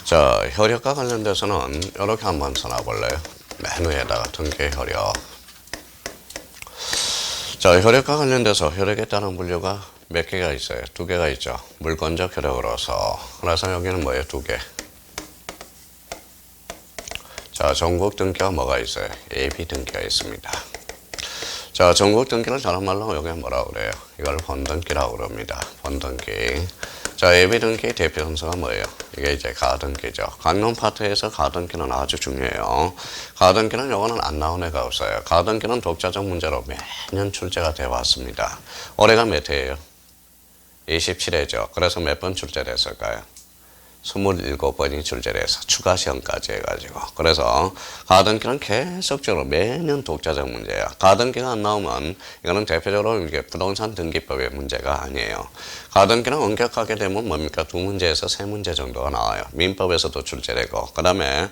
자, 혈액과 관련돼서는 이렇게 한번 써놔볼래요? 맨 위에다가 등기 혈액. 자, 혈액과 관련돼서 혈액에 따른 분류가 몇 개가 있어요? 두 개가 있죠. 물권적 혈액으로서. 그래서 여기는 뭐예요? 두 개. 자, 전국 등기가 뭐가 있어요? AB 등기가 있습니다. 자, 전국 등기를 다른 말로 여기 뭐라고 그래요? 이걸 본등기라고 그럽니다. 본등기. 자, AB 등기의 대표 순서가 뭐예요? 이게 이제 가등기죠. 강론 파트에서 가등기는 아주 중요해요. 가등기는 요거는 안 나온 애가 없어요. 가등기는 독자적 문제로 매년 출제가 되어 왔습니다. 올해가 몇 회예요? 27회죠. 그래서 몇 번 출제됐을까요? 27번이 출제돼서 추가 시험까지 해가지고. 그래서 가등기는 계속적으로 매년 독자적 문제야. 가등기가 안 나오면 이거는 대표적으로 이게 부동산 등기법의 문제가 아니에요. 가등기는 엄격하게 되면 뭡니까? 두 문제에서 세 문제 정도가 나와요. 민법에서도 출제되고. 그 다음에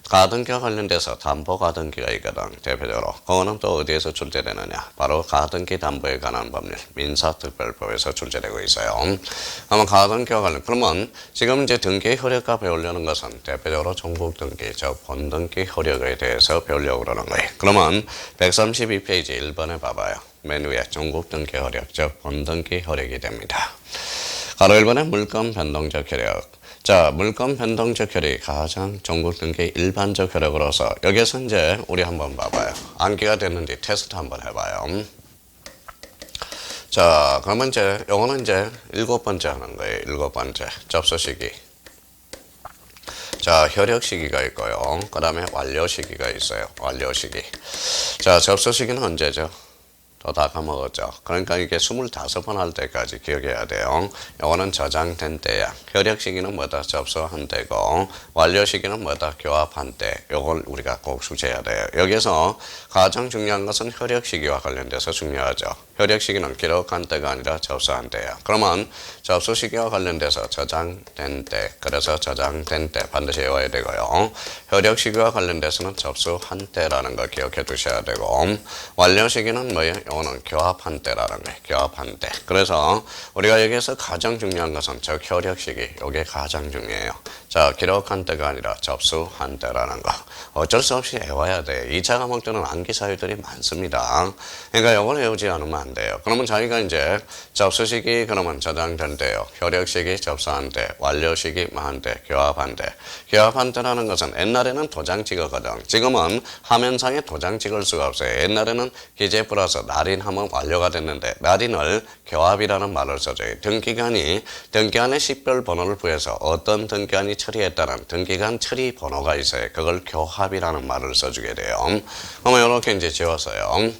가등기와 관련돼서 담보 가등기가 있거든. 대표적으로. 그거는 또 어디에서 출제되느냐? 바로 가등기 담보에 관한 법률 민사특별법에서 출제되고 있어요. 그러면 가등기와 관련. 그러면 지금 이제 등기 효력과 배우려는 것은 대표적으로 전국 등기, 즉 본등기 효력에 대해서 배우려고 그러는 거예요. 그러면 132페이지 1번에 봐봐요. 맨 위에 전국 등기 효력, 즉 본등기 효력이 됩니다. 가로 1번에 물권 변동적 효력. 자, 물권 변동적 효력이 가장 전국 등기 일반적 효력으로서 여기에서 이제 우리 한번 봐봐요. 암기가 됐는지 테스트 한번 해봐요. 자, 그러면 이제 요거는 이제 7번째 하는 거예요. 7번째 접수 시기. 자, 효력 시기가 있고요. 그 다음에 완료 시기가 있어요. 완료 시기. 자, 접수 시기는 언제죠? 또 다 까먹었죠. 그러니까 이게 25번 할 때까지 기억해야 돼요. 요거는 저장된 때야. 효력 시기는 뭐다? 접수한 때고, 완료 시기는 뭐다? 교합한 때. 요걸 우리가 꼭 숙지해야 돼요. 여기서 가장 중요한 것은 효력 시기와 관련돼서 중요하죠. 효력 시기는 기록한 때가 아니라 접수한 때야. 그러면 접수 시기와 관련돼서 저장된 때, 그래서 저장된 때 반드시 외워야 되고요. 효력 시기와 관련돼서는 접수한 때라는 걸 기억해 두셔야 되고, 완료 시기는 뭐예요? 이거는 교합한 때라는 거예요. 교합한 때. 그래서 우리가 여기서 가장 중요한 것은 즉 효력 시기. 이게 가장 중요해요. 자, 기록한 때가 아니라 접수한 때라는 거. 어쩔 수 없이 외워야 돼. 2차 과목 때는 암기 사유들이 많습니다. 그러니까 이걸 외우지 않으면 안 돼요. 그러면 자기가 이제 접수 시기 그러면 저장된 때요. 효력 시기 접수한 때, 완료 시기 한 때, 교합한 때. 교합한 때라는 것은 옛날에는 도장 찍었거든. 지금은 화면상에 도장 찍을 수가 없어요. 옛날에는 기재 플러스 날인하면 완료가 됐는데 날인을 교합이라는 말을 써줘요. 등기관에 식별 번호를 부여해서 어떤 등기관이 처리했다는 등기관 처리 번호가 있어요. 그걸 교합이라는 말을 써주게 돼요. 그러면 이렇게 이제 지웠어요.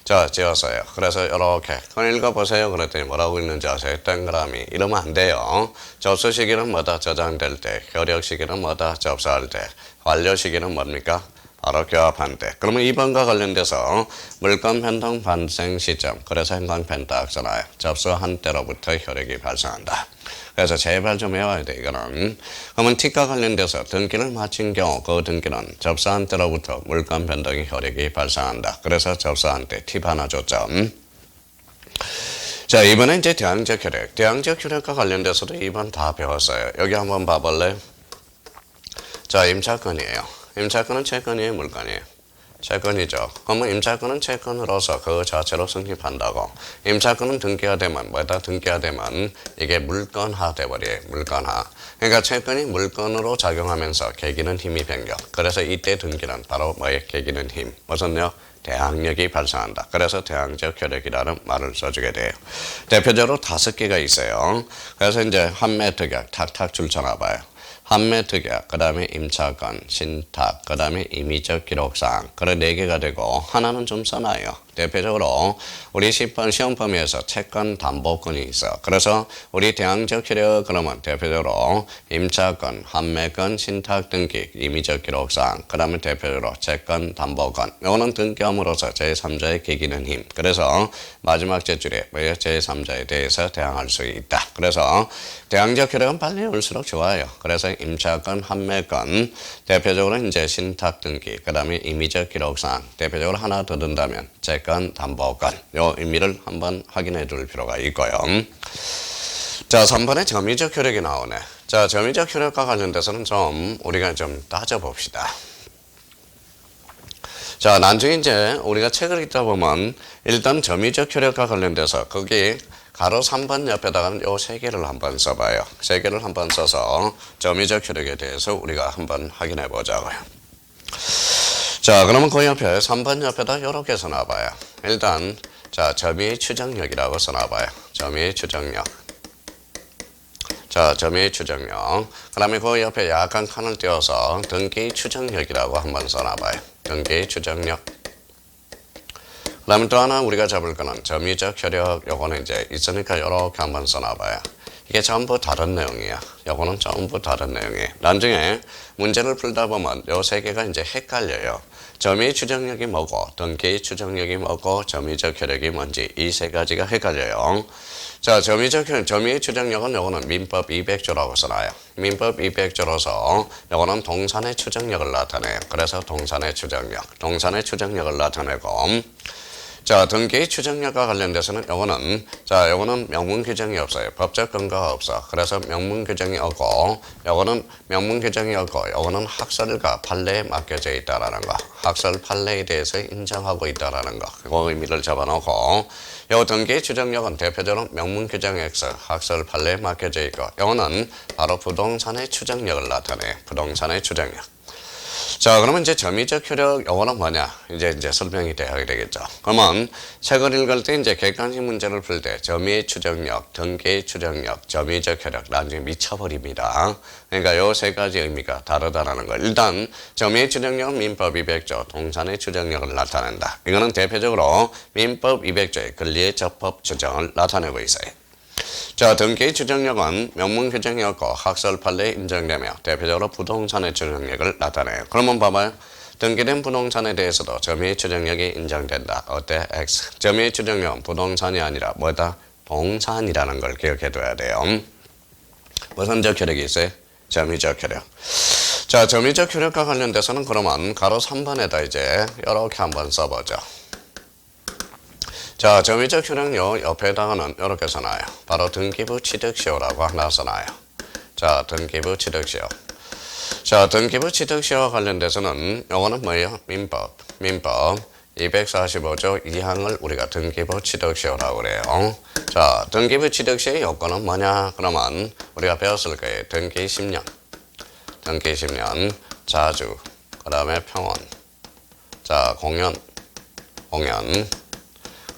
자, 지웠어요. 그래서 이렇게 그럼 읽어보세요. 그랬더니 뭐라고 있는지 아세요? 동그라미. 이러면 안 돼요. 접수 시기는 뭐다? 저장될 때. 효력 시기는 뭐다? 접수할 때. 완료 시기는 뭡니까? 바로 교합한 때. 그러면 2번과 관련돼서 물권 변동 발생 시점. 그래서 행방편 딱 써놔요. 접수한 때로부터 효력이 발생한다. 그래서 제발 좀 외워야 돼, 이거는. 그러면 T과 관련돼서 등기를 마친 경우 그 등기는 접수한 때로부터 물권 변동의 효력이 발생한다. 그래서 접수한 때 팁 하나 줬죠. 자, 이번에 이제 대항적 효력. 대항적 효력과 관련돼서도 2번 다 배웠어요. 여기 한번 봐볼래요? 자, 임차권이에요. 임차권은 채권이에요, 물권이에요? 채권이죠. 그러면 임차권은 채권으로서 그 자체로 성립한다고. 임차권은 등기가 되면 뭐다? 등기가 되면 이게 물권화 돼버려요. 물권화. 그러니까 채권이 물권으로 작용하면서 계기는 힘이 변경. 그래서 이때 등기는 바로 뭐예요? 계기는 힘. 무슨요? 대항력이 발생한다. 그래서 대항적 효력이라는 말을 써주게 돼요. 대표적으로 5개가 있어요. 그래서 이제 환매 특약 탁탁 줄쳐놔봐요. 판매 특약, 그 다음에 임차권, 신탁, 그 다음에 임의적 기록사항. 그래 4개가 되고 하나는 좀 써놔요. 대표적으로 우리 10번 시험 범위에서 채권 담보권이 있어. 그래서 우리 대항적 효력 그러면 대표적으로 임차권, 판매권, 신탁 등기, 임의적 기록사항. 그 다음에 대표적으로 채권 담보권. 이거는 등기함으로써 제3자의 계기는 힘. 그래서 마지막 제줄에 제3자에 대해서 대항할 수 있다. 그래서 대항적 효력은 빨리 올수록 좋아요. 그래서 임차권, 판매권, 대표적으로 이제 신탁 등기, 그 다음에 임의적 기록사항. 대표적으로 하나 더 든다면 채권, 담보권. 요 의미를 한번 확인해 줄 필요가 있고요. 자, 3번에 점유적 효력이 나오네. 자, 점유적 효력과 관련돼서는 좀 우리가 좀 따져봅시다. 자, 나중에 이제 우리가 책을 읽다 보면 일단 점유적 효력과 관련돼서 거기 가로 3번 옆에다가는 요 세 개를 한번 써봐요. 세 개를 한번 써서 점유적 효력에 대해서 우리가 한번 확인해 보자고요. 자, 그러면 그 옆에 3번 옆에다 이렇게 써놔봐요. 일단 자, 점유의 추정력이라고 써놔봐요. 점유의 추정력. 자, 점유의 추정력. 그 다음에 그 옆에 약간 칸을 띄워서 등기의 추정력이라고 한번 써놔봐요. 등기의 추정력. 그 다음에 또 하나 우리가 잡을 거는 점유적 효력. 요거는 이제 있으니까 이렇게 한번 써놔봐요. 이게 전부 다른 내용이야. 요거는 전부 다른 내용이에요. 나중에 문제를 풀다 보면 요 세 개가 이제 헷갈려요. 점유의 추정력이 뭐고, 등기의 추정력이 뭐고, 점유적 효력이 뭔지 이 세 가지가 헷갈려요. 자, 점유의 추정력은 요거는 민법 200조라고 써놔요. 민법 200조로서 요거는 동산의 추정력을 나타내요. 그래서 동산의 추정력을 나타내고, 자, 등기의 추정력과 관련돼서는 요거는 명문 규정이 없어요. 법적 근거가 없어. 그래서 명문 규정이 없고, 요거는 학설과 판례에 맡겨져 있다라는 거. 학설 판례에 대해서 인정하고 있다라는 거. 그 의미를 잡아놓고, 요 등기의 추정력은 대표적으로 명문 규정 X, 학설 판례에 맡겨져 있고, 요거는 바로 부동산의 추정력을 나타내요. 부동산의 추정력. 자, 그러면 이제 점유적 효력, 요거는 뭐냐? 이제 설명이 돼야 되겠죠. 그러면 책을 읽을 때 이제 객관식 문제를 풀 때 점유의 추정력, 등기의 추정력, 점유적 효력, 나중에 미쳐버립니다. 그러니까 요 세 가지 의미가 다르다라는 거. 일단, 점유의 추정력은 민법 200조, 동산의 추정력을 나타낸다. 이거는 대표적으로 민법 200조의 권리의 적법 추정을 나타내고 있어요. 자, 등기의 추정력은 명문 규정이 없고 학설 판례에 인정되며 대표적으로 부동산의 추정력을 나타내요. 그러면 봐봐요. 등기된 부동산에 대해서도 점유의 추정력이 인정된다. 어때? X. 점유의 추정력은 부동산이 아니라 뭐다? 동산이라는 걸 기억해둬야 돼요. 무슨적 효력이 있어요? 점유적 효력. 자, 점유적 효력과 관련돼서는 그러면 가로 3번에다 이제 이렇게 한번 써보죠. 자, 점유적 효력요 옆에다가는 이렇게 써놔요. 바로 등기부 취득시효라고 하나 써놔요. 자, 등기부 취득시효. 자, 등기부 취득시효와 관련돼서는 요거는 뭐예요? 민법 245조 2항을 우리가 등기부 취득시효라고 그래요. 자, 등기부 취득시효의 요건은 뭐냐? 그러면 우리가 배웠을 거예요. 등기 10년, 자주, 그 다음에 평원, 자, 공연,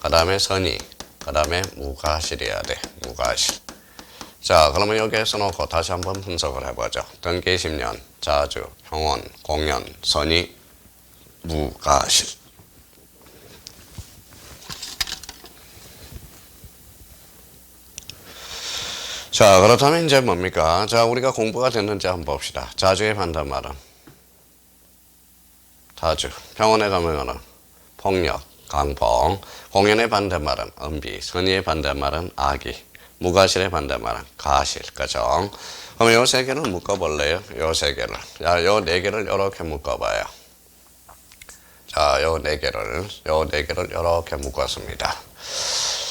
그 다음에 선의, 그 다음에 무과실이어야 돼. 무과실. 자, 그러면 여기에서 놓고 다시 한번 분석을 해보죠. 등기 10년, 자주, 평원, 공연, 선의, 무과실. 자, 그렇다면 이제 뭡니까? 자, 우리가 공부가 됐는지 한번 봅시다. 자주의 반대말은 자주. 평원에 가면은 폭력, 강폭. 공연의 반대말은 은비. 선의의 반대말은 악의. 무과실의 반대말은 가실. 그죠? 그럼 요 세 개를 묶어볼래요? 요 세 개를. 자, 요 네 개를 이렇게 묶어봐요. 자, 요 네 개를 이렇게 묶었습니다.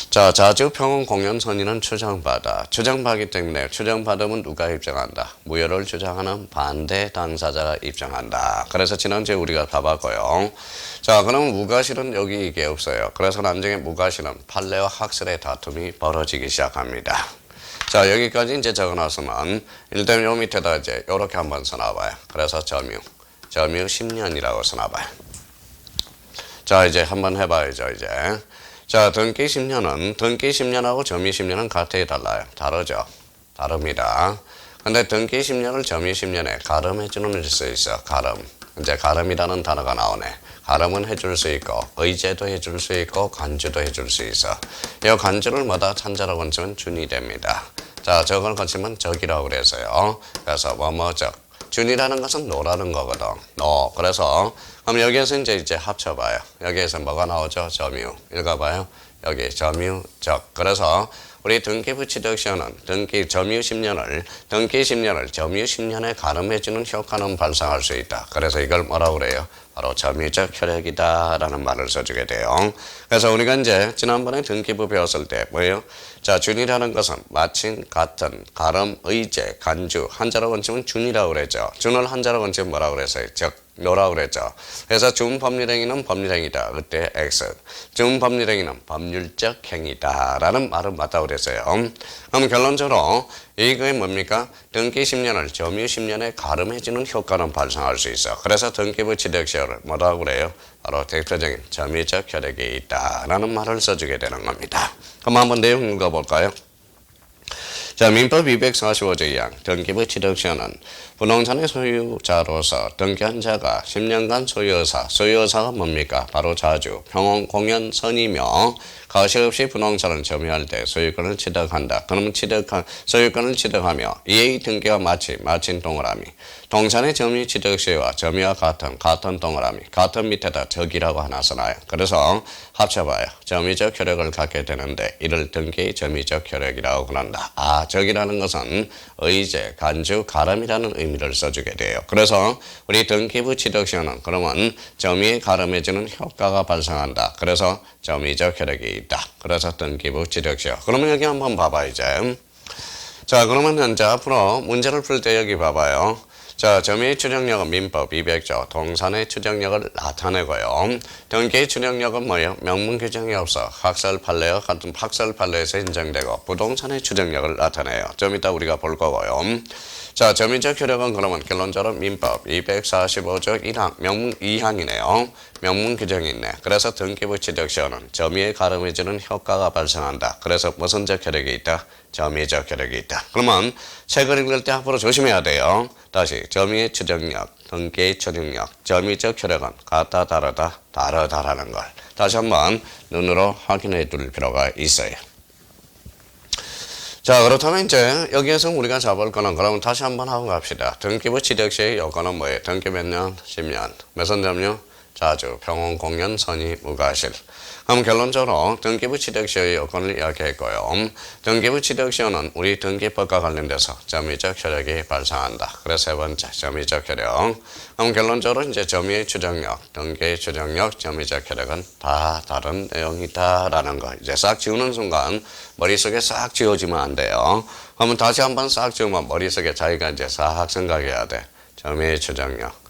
자, 자주, 평원, 공연, 선의는 추정받아. 추정받기 때문에 추정받으면 누가 입증한다? 무효를 주장하는 반대 당사자가 입증한다. 그래서 지난주에 우리가 봐봤고요. 자, 그러면 무과실은 여기 이게 없어요. 그래서 나중에 무과실은 판례와 학설의 다툼이 벌어지기 시작합니다. 자, 여기까지 이제 적어놨으면 일단 요 밑에다 이제 요렇게 한번 써놔봐요. 그래서 점유 10년이라고 써놔봐요. 자, 이제 한번 해봐야죠, 이제. 자, 등기 10년하고 점유 10년은 같아요, 달라요? 다르죠? 다릅니다. 근데 등기 10년을 점유 10년에 가름해주는 수 있어. 가름. 이제 가름이라는 단어가 나오네. 가름은 해줄 수 있고, 의제도 해줄 수 있고, 간주도 해줄 수 있어. 이 간주를 뭐다 찬자라고 하면 준이 됩니다. 자, 저걸 거치면 적이라고 그래서요. 그래서 뭐뭐적. 준이라는 것은 노라는 거거든. 노. 그래서 그럼 여기에서 이제 합쳐봐요. 여기에서 뭐가 나오죠? 점유. 읽어봐요. 여기 점유, 적. 그래서 우리 등기부 취득시효는 점유 10년을 점유 10년에 가름해주는 효과는 발생할 수 있다. 그래서 이걸 뭐라고 그래요? 바로 점유적 혈액이다라는 말을 써주게 돼요. 그래서 우리가 이제 지난번에 등기부 배웠을 때 뭐예요? 자, 준이라는 것은 마침, 같은, 가름, 의제, 간주, 한자로 건치면 준이라고 그랬죠. 준을 한자로 건치면 뭐라고 그랬어요? 너라고 그랬죠. 그래서 준법률행위는 법률행위다. 그때 X. 준법률행위는 법률적 행위다라는 말은 맞다고 그랬어요. 그럼 결론적으로 이게 뭡니까? 등기 10년을 점유 10년에 가름해주는 효과는 발생할 수 있어. 그래서 등기부 취득시효를 뭐라고 그래요? 바로 대표적인 점유적 혈액이 있다라는 말을 써주게 되는 겁니다. 그럼 한번 내용 읽어볼까요? 자, 민법 245조 2항 등기부 취득시효는 부동산의 소유자로서 등기한 자가 10년간 소유의사가 뭡니까? 바로 자주, 평온, 공연, 선이며 거실 없이 부동산을 점유할 때 소유권을 취득한다. 그러면 소유권을 취득하며 이의 등기와 마친 동그라미. 동산의 점유 취득시효와 점유와 같은 동그라미. 같은 밑에다 적이라고 하나 써놔요. 그래서 합쳐봐요. 점유적 혈액을 갖게 되는데 이를 등기 점유적 혈액이라고 그런다. 아, 적이라는 것은 의제, 간주, 가름이라는 의미를 써주게 돼요. 그래서 우리 등기부 취득시효는 그러면 점유에 가름해주는 효과가 발생한다. 그래서 점유적 혈액이 있다. 그래서 등기부 취득시효. 그러면 여기 한번 봐봐 이제. 자, 그러면 이제 앞으로 문제를 풀 때 여기 봐봐요. 자, 점유의 추정력은 민법 200조 동산의 추정력을 나타내고요. 등기의 추정력은 뭐예요? 명문 규정이 없어 학설 판례와 같은 학설 판례에서 인정되고 부동산의 추정력을 나타내요. 좀 이따 우리가 볼 거고요. 자, 점유적 효력은 그러면 결론적으로 민법 245조 1항 명문 2항이네요. 명문 규정이 있네. 그래서 등기부 취득시효는 점유에 가름해주는 효과가 발생한다. 그래서 무슨적 혈액이 있다? 점유적 혈액이 있다. 그러면 책을 읽을 때 앞으로 조심해야 돼요. 다시 점유의 추정력, 등기의 추정력, 점유적 혈액은 같다 다르다 다르다라는 걸 다시 한번 눈으로 확인해 둘 필요가 있어요. 자, 그렇다면 이제 여기에서 우리가 잡을 거는 그러면 다시 한번 하고 갑시다. 등기부 취득시의 요건은 뭐예요? 등기 몇 년? 10년. 몇선 점유? 자주, 평온, 공연, 선의, 무과실. 그럼 결론적으로 등기부 취득시효의 요건을 이야기했고요. 등기부 취득시효는 우리 등기법과 관련돼서 점유적 혈액이 발생한다. 그래서 세 번째, 점유적 혈액. 그럼 결론적으로 이제 점유의 추정력, 등기의 추정력, 점유적 혈액은 다 다른 내용이다라는 거. 이제 싹 지우는 순간 머릿속에 싹 지워지면 안 돼요. 그러면 다시 한번 싹 지우면 머릿속에 자기가 이제 싹 생각해야 돼. 점유의 추정력.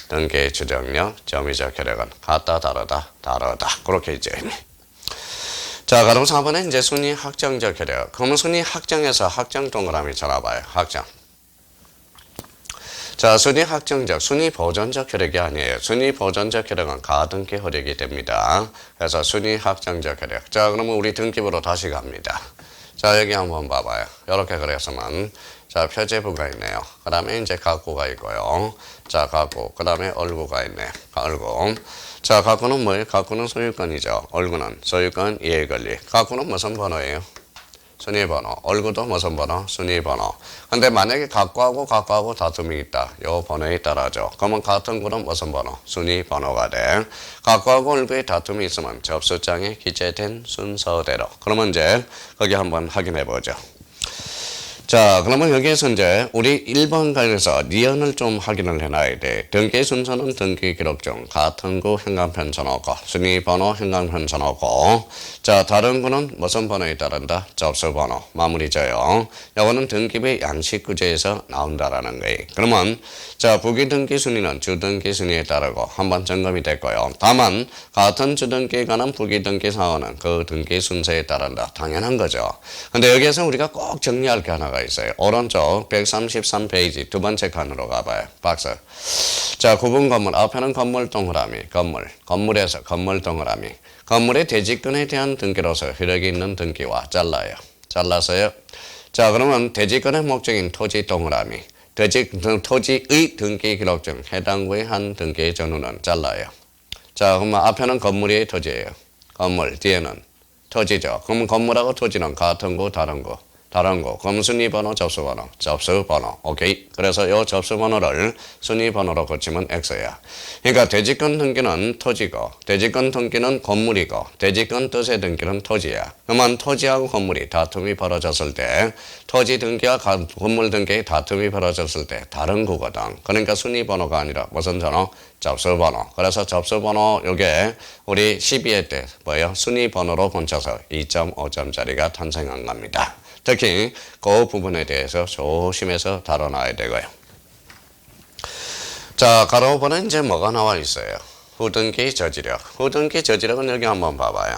등기의 추정력, 점유적 혈액은 같다, 다르다, 다르다. 그렇게 이제. 자, 그럼 4번에 이제 순위 확정적 혈액. 그러면 순위 확정에서 확정 동그라미 쳐놔봐요. 확정. 자, 순위 확정적, 순위 보존적 혈액이 아니에요. 순위 보존적 혈액은 가등기 혈액이 됩니다. 그래서 순위 확정적 혈액. 자, 그러면 우리 등기부로 다시 갑니다. 자, 여기 한번 봐봐요. 이렇게 그랬으면. 자, 표제부가 있네요. 그 다음에 이제 가구가 있고요. 자, 가구. 그 다음에 얼구가 있네. 얼구. 자, 가구는 뭐예요? 가구는 소유권이죠. 얼구는 소유권 이해권리. 가구는 무슨 번호예요? 순위번호. 얼구도 무슨 번호? 순위번호. 근데 만약에 가구하고 다툼이 있다. 요 번호에 따라죠. 그러면 같은 구는 무슨 번호? 순위번호가 돼. 가구하고 얼구에 다툼이 있으면 접수장에 기재된 순서대로. 그러면 이제 거기 한번 확인해 보죠. 자, 그러면 여기에서 이제 우리 1번 관련해서 니은을 좀 확인을 해놔야 돼. 등기 순서는 등기 기록 중 같은 구 현관편 전화고 순위 번호 현관편 전화고 자, 다른 구는 무슨 번호에 따른다? 접수 번호 마무리져요. 이거는 등기부 양식구제에서 나온다라는 거예요. 그러면 자, 부기 등기 순위는 주등기 순위에 따르고 한번 점검이 됐고요. 다만 같은 주등기에 관한 부기 등기 사항은 그 등기 순서에 따른다. 당연한 거죠. 근데 여기에서 우리가 꼭 정리할 게 하나가 있어요. 오른쪽 133페이지 두 번째 칸으로 가봐요. 박스. 자, 구분 건물. 앞에는 건물 동그라미. 건물에서 건물 동그라미. 건물의 대지권에 대한 등기로서 효력이 있는 등기와 잘라요. 잘라서요. 자, 그러면 대지권의 목적인 토지 동그라미. 토지의 등기 기록 중 해당 구의 한 등기의 전후는 잘라요. 자, 그러면 앞에는 건물이 토지예요. 건물. 뒤에는 토지죠. 그러면 건물하고 토지는 같은 구, 다른 구. 다른 거. 그럼 순위번호, 접수번호, 접수번호. 오케이. 그래서 이 접수번호를 순위번호로 고치면 X야. 그러니까 대지권 등기는 토지고, 대지권 등기는 건물이고, 대지권 뜻의 등기는 토지야. 그러면 토지하고 건물이 다툼이 벌어졌을 때, 토지 등기와 건물 등기의 다툼이 벌어졌을 때 다른 거거든. 그러니까 순위번호가 아니라 무슨 번호? 접수번호. 그래서 접수번호 요게 우리 12회 때 뭐예요? 순위번호로 본쳐서 2.5점짜리가 탄생한 겁니다. 특히 그 부분에 대해서 조심해서 다뤄놔야 되고요. 자, 가로 5번은 이제 뭐가 나와 있어요? 후등기 저지력. 후등기 저지력은 여기 한번 봐봐요.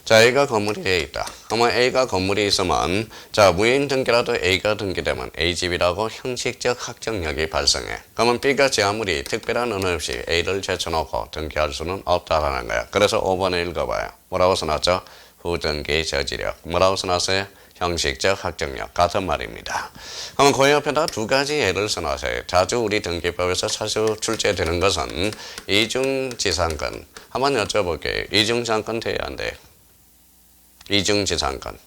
자, A가 건물이 되어 있다. 그러면 A가 건물이 있으면, 자, 무인 등기라도 A가 등기되면 A집이라고 형식적 확정력이 발생해. 그러면 B가 제 아무리 특별한 의무 없이 A를 제쳐놓고 등기할 수는 없다라는 거야. 그래서 5번에 읽어봐요. 뭐라고 써놨죠? 후등기 저지력. 뭐라고 써놨어요? 형식적 확정력. 같은 말입니다. 그러면 그 옆에다 두 가지 예를 써놨어요. 자주 우리 등기법에서 자주 출제되는 것은 이중지상권. 한번 여쭤볼게요. 이중지상권 돼야 안 돼요? 이중지상권.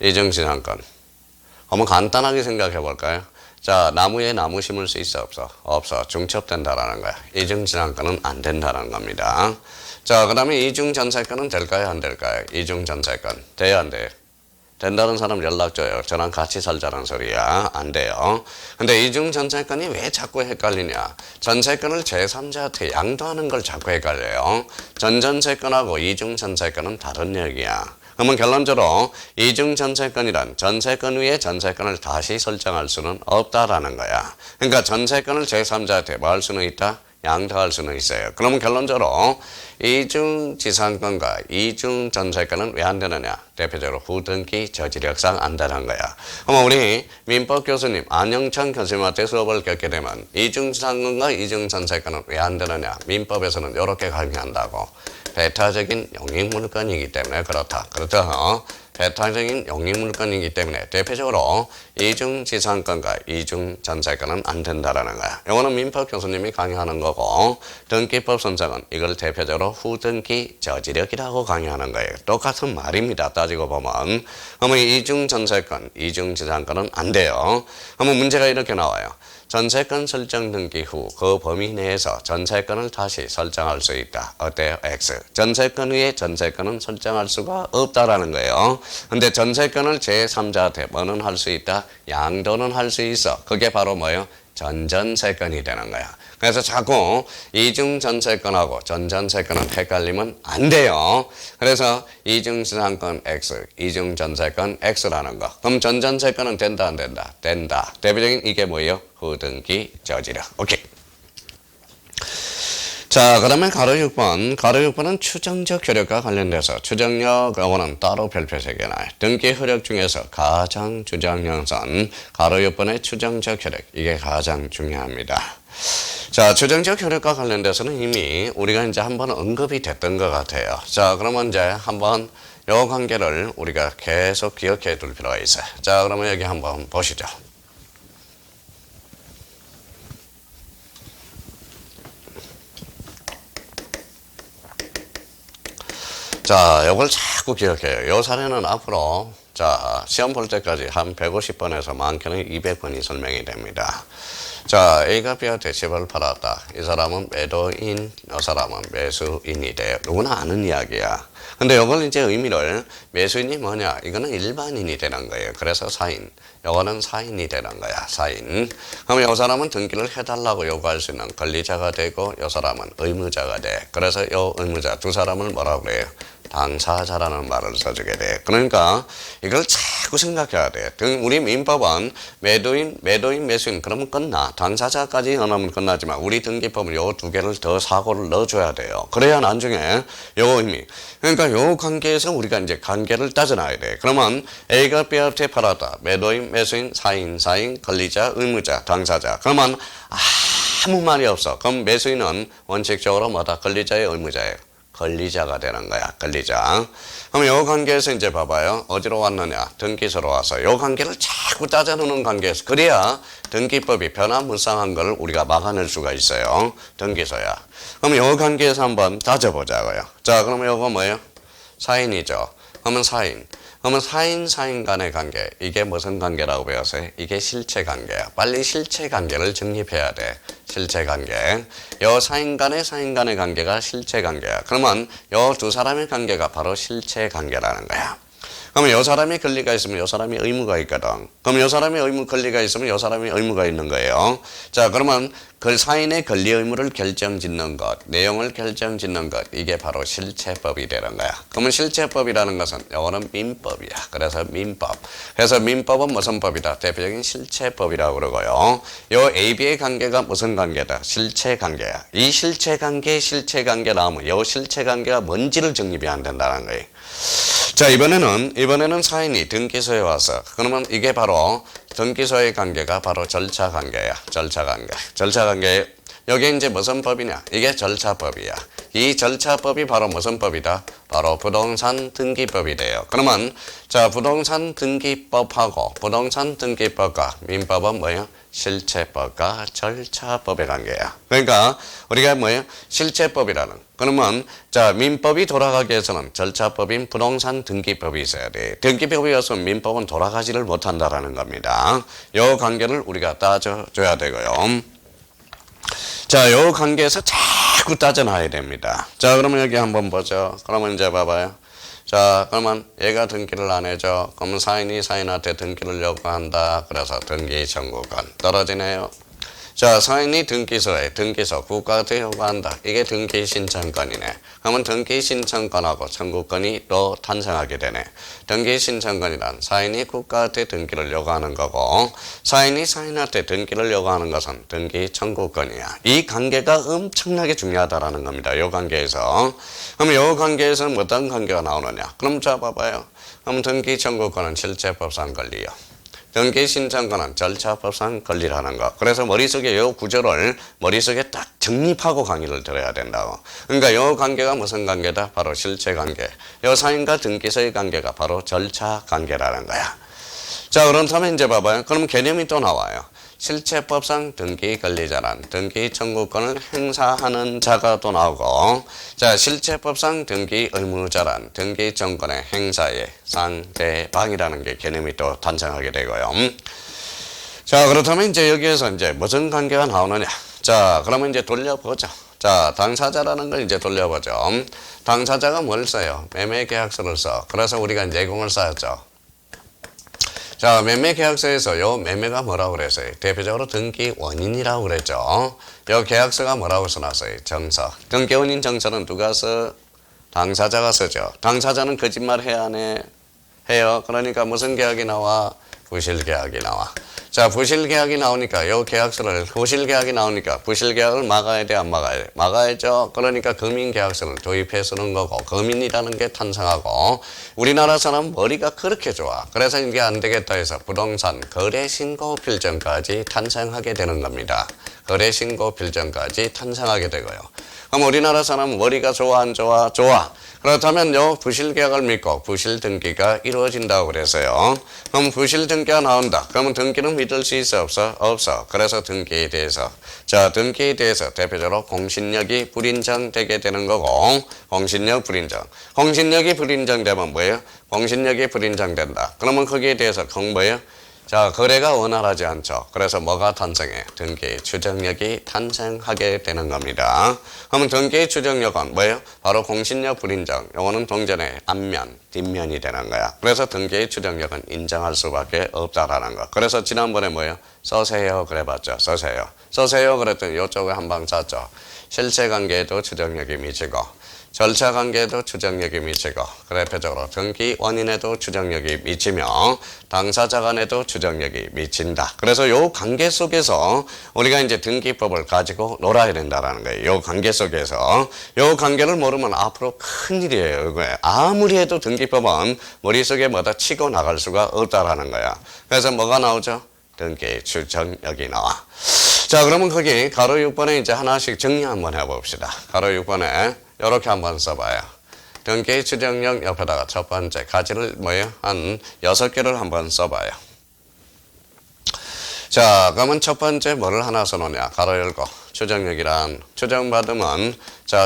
이중지상권. 한번 간단하게 생각해 볼까요? 자, 나무에 나무 심을 수 있어, 없어? 없어. 중첩된다라는 거야. 이중지상권은 안 된다는 겁니다. 자, 그 다음에 이중전세권은 될까요? 안 될까요? 이중전세권. 돼요? 안 돼요? 된다는 사람 연락 줘요. 저랑 같이 살자는 소리야. 안 돼요. 근데 이중전세권이 왜 자꾸 헷갈리냐? 전세권을 제3자한테 양도하는 걸 자꾸 헷갈려요. 전전세권하고 이중전세권은 다른 얘기야. 그러면 결론적으로 이중전세권이란 전세권 위에 전세권을 다시 설정할 수는 없다라는 거야. 그러니까 전세권을 제3자한테 뭐 할 수는 있다? 양도할 수는 있어요. 그러면 결론적으로 이중지상권과 이중전세권은 왜 안 되느냐? 대표적으로 후등기 저지력상 안 되는 거야. 그럼 우리 민법 교수님 안영찬 교수님한테 수업을 겪게 되면 이중지상권과 이중전세권은 왜 안 되느냐? 민법에서는 이렇게 강의한다고. 배타적인 용익물건이기 때문에 그렇다. 그렇죠? 배타적인 용익물건이기 때문에 대표적으로 이중지상권과 이중전세권은 안 된다라는 거야. 이거는 민법 교수님이 강의하는 거고, 등기법 선생은 이걸 대표적으로 후등기 저지력이라고 강의하는 거예요. 똑같은 말입니다. 따지고 보면. 그러면 이중전세권, 이중지상권은 안 돼요. 그러면 문제가 이렇게 나와요. 전세권 설정 등기 후 그 범위 내에서 전세권을 다시 설정할 수 있다. 어때요? X. 전세권 위에 전세권은 설정할 수가 없다라는 거예요. 근데 전세권을 제3자한테 뭐는 할 수 있다? 양도는 할 수 있어. 그게 바로 뭐예요? 전전세권이 되는 거야. 그래서 자꾸 이중전세권하고 전전세권은 헷갈리면 안 돼요. 그래서 이중지상권 X, 이중전세권 X라는 거. 그럼 전전세권은 된다 안 된다? 된다. 대표적인 이게 뭐예요? 후등기 저지력. 오케이. 자, 그 다음에 가로 6번. 가로 6번은 추정적 효력과 관련돼서 추정력 어원은 따로 별표 3개 나와요. 등기 효력 중에서 가장 주장형선 가로 6번의 추정적 효력. 이게 가장 중요합니다. 자, 추정적 효력과 관련돼서는 이미 우리가 이제 한번 언급이 됐던 것 같아요. 자, 그러면 이제 한번 요 관계를 우리가 계속 기억해 둘 필요가 있어요. 자, 그러면 여기 한번 보시죠. 자, 요걸 자꾸 기억해요. 요 사례는 앞으로 자, 시험 볼 때까지 한 150번에서 많게는 200번이 설명이 됩니다. 자, A가 B한테 집을 팔았다. 이 사람은 매도인, 이 사람은 매수인이 돼요. 누구나 아는 이야기야. 근데 이걸 이제 의미를 매수인이 뭐냐? 이거는 일반인이 되는 거예요. 그래서 사인. 요거는 사인이 되는 거야. 사인. 그러면 이 사람은 등기를 해달라고 요구할 수 있는 권리자가 되고 이 사람은 의무자가 돼. 그래서 이 의무자 두 사람을 뭐라고 그래요? 당사자라는 말을 써주게 돼. 그러니까 이걸 자꾸 생각해야 돼. 우리 민법은 매도인, 매수인 그러면 끝나. 당사자까지 넣으면 끝나지만 우리 등기법은 요 두 개를 더 사고를 넣어줘야 돼요. 그래야 나중에 요 의미. 그러니까 요 관계에서 우리가 이제 관계를 따져놔야 돼. 그러면 A가 B한테 팔았다. 매도인, 매수인, 사인, 권리자, 의무자, 당사자. 그러면 아무 말이 없어. 그럼 매수인은 원칙적으로 뭐다? 권리자의 의무자예요. 권리자가 되는 거야. 권리자. 그럼 요 관계에서 이제 봐봐요. 어디로 왔느냐? 등기소로 와서 요 관계를 자꾸 따져놓는 관계에서 그래야 등기법이 변화무쌍한 걸 우리가 막아낼 수가 있어요. 등기소야. 그럼 요 관계에서 한번 따져보자고요. 자, 그러면 요거 뭐예요? 사인이죠. 그러면 사인. 그러면 사인 간의 관계, 이게 무슨 관계라고 배웠어요? 이게 실체 관계야. 빨리 실체 관계를 정립해야 돼. 실체 관계. 요 사인 간의 관계가 실체 관계야. 그러면 요 두 사람의 관계가 바로 실체 관계라는 거야. 그러면 요 사람이 권리가 있으면 요 사람이 의무가 있거든. 그럼 요 사람이 권리가 있으면 요 사람이 의무가 있는 거예요. 자, 그러면 그 사인의 권리 의무를 결정짓는 것, 내용을 결정짓는 것, 이게 바로 실체법이 되는 거야. 그러면 실체법이라는 것은 영어는 민법이야. 그래서 민법. 그래서 민법은 무슨 법이다? 대표적인 실체법이라고 그러고요. 요 A, B의 관계가 무슨 관계다? 실체 관계야. 이 실체 관계 나오면 요 실체 관계가 뭔지를 정립이 안 된다는 거예요. 자, 이번에는 사인이 등기소에 와서, 그러면 이게 바로 등기소의 관계가 바로 절차 관계야. 절차 관계. 여기 이제 무슨 법이냐? 이게 절차법이야. 이 절차법이 바로 무슨 법이다? 바로 부동산 등기법이 돼요. 그러면 자, 부동산 등기법하고 부동산 등기법과 민법은 뭐예요? 실체법과 절차법의 관계야. 그러니까 우리가 뭐예요? 실체법이라는. 그러면 자, 민법이 돌아가기 위해서는 절차법인 부동산 등기법이 있어야 돼. 등기법이 없으면 민법은 돌아가지를 못한다라는 겁니다. 이 관계를 우리가 따져줘야 되고요. 자, 요 관계에서 자꾸 따져놔야 됩니다. 자, 그러면 여기 한번 보죠. 그러면 이제 봐봐요. 자, 그러면 얘가 등기를 안 해줘. 그러면 사인이 사인한테 등기를 요구한다. 그래서 등기 청구권 떨어지네요. 자, 사인이 등기소 국가한테 요구한다. 이게 등기 신청권이네. 그러면 등기 신청권하고 청구권이 또 탄생하게 되네. 등기 신청권이란 사인이 국가한테 등기를 요구하는 거고, 사인이 사인한테 등기를 요구하는 것은 등기 청구권이야. 이 관계가 엄청나게 중요하다라는 겁니다. 이 관계에서. 그럼 이 관계에서는 어떤 관계가 나오느냐? 그럼 자, 봐봐요. 그럼 등기 청구권은 실체법상 권리요. 등기 신청권은 절차법상 권리라는 거. 그래서 머릿속에 이 구조를 머릿속에 딱 정립하고 강의를 들어야 된다고. 그러니까 이 관계가 무슨 관계다? 바로 실체 관계. 이 사인과 등기소의 관계가 바로 절차 관계라는 거야. 자, 그렇다면 이제 봐봐요. 그럼 개념이 또 나와요. 실체법상 등기 권리자란 등기 청구권을 행사하는 자가 또 나오고, 자, 실체법상 등기 의무자란 등기 청구권의 행사의 상대방이라는 게 개념이 또 탄생하게 되고요. 자, 그렇다면 이제 여기에서 이제 무슨 관계가 나오느냐? 자, 그러면 이제 돌려보죠. 자, 당사자라는 걸 이제 돌려보죠. 당사자가 뭘 써요? 매매계약서를 써. 그래서 우리가 내공을 쌓였죠. 자, 매매계약서에서 요 매매가 뭐라고 그랬어요? 대표적으로 등기 원인이라고 그랬죠. 요 계약서가 뭐라고 써놨어요? 정서. 등기 원인 정서는 누가 써? 당사자가 쓰죠. 당사자는 거짓말 해야 안 해? 해요. 그러니까 무슨 계약이 나와? 부실계약이 나와. 자, 부실계약이 나오니까 부실계약이 나오니까 부실계약을 막아야 돼, 안 막아야 돼? 막아야죠. 그러니까 금인계약서를 도입해 쓰는 거고, 금인이라는 게 탄생하고, 우리나라 사람 머리가 그렇게 좋아. 그래서 이게 안 되겠다 해서 부동산 거래신고 필정까지 탄생하게 되는 겁니다. 거래신고 필정까지 탄생하게 되고요. 그럼 우리나라 사람 머리가 좋아, 안 좋아? 좋아. 그렇다면 요 부실계약을 믿고 부실등기가 이루어진다고 그래서요. 그럼 부실등기가 나온다. 그러면 등기는 믿을 수 있어? 없어? 없어. 그래서 등기에 대해서. 자, 등기에 대해서 대표적으로 공신력이 불인정되게 되는 거고, 공신력 불인정. 공신력이 불인정되면 뭐예요? 공신력이 불인정된다. 그러면 거기에 대해서 뭐예요? 자, 거래가 원활하지 않죠. 그래서 뭐가 탄생해? 등기 추정력이 탄생하게 되는 겁니다. 그러면 등기 추정력은 뭐예요? 바로 공신력 불인정. 요거는 동전의 앞면, 뒷면이 되는 거야. 그래서 등기 추정력은 인정할 수밖에 없다라는 거. 그래서 지난번에 뭐예요? 써세요 그래봤죠. 써세요 그랬더니 요쪽에 한 방 쐈죠. 실체관계에도 추정력이 미치고, 절차관계에도 추정력이 미치고, 대표적으로 등기 원인에도 추정력이 미치며 당사자 간에도 추정력이 미친다. 그래서 요 관계 속에서 우리가 이제 등기법을 가지고 놀아야 된다라는 거예요. 요 관계 속에서. 요 관계를 모르면 앞으로 큰일이에요. 아무리 해도 등기법은 머릿속에 뭐다 치고 나갈 수가 없다라는 거야. 그래서 뭐가 나오죠? 등기 추정력이 나와. 자, 그러면 거기 가로 6번에 이제 하나씩 정리 한번 해봅시다. 가로 6번에 이렇게 한번 써봐요. 등기 추정력 옆에다가 첫 번째 가지를 뭐예요? 한 6개를 한번 써봐요. 자, 그러면 첫 번째 뭐를 하나 써놓냐? 가로 열고 추정력이란 추정받으면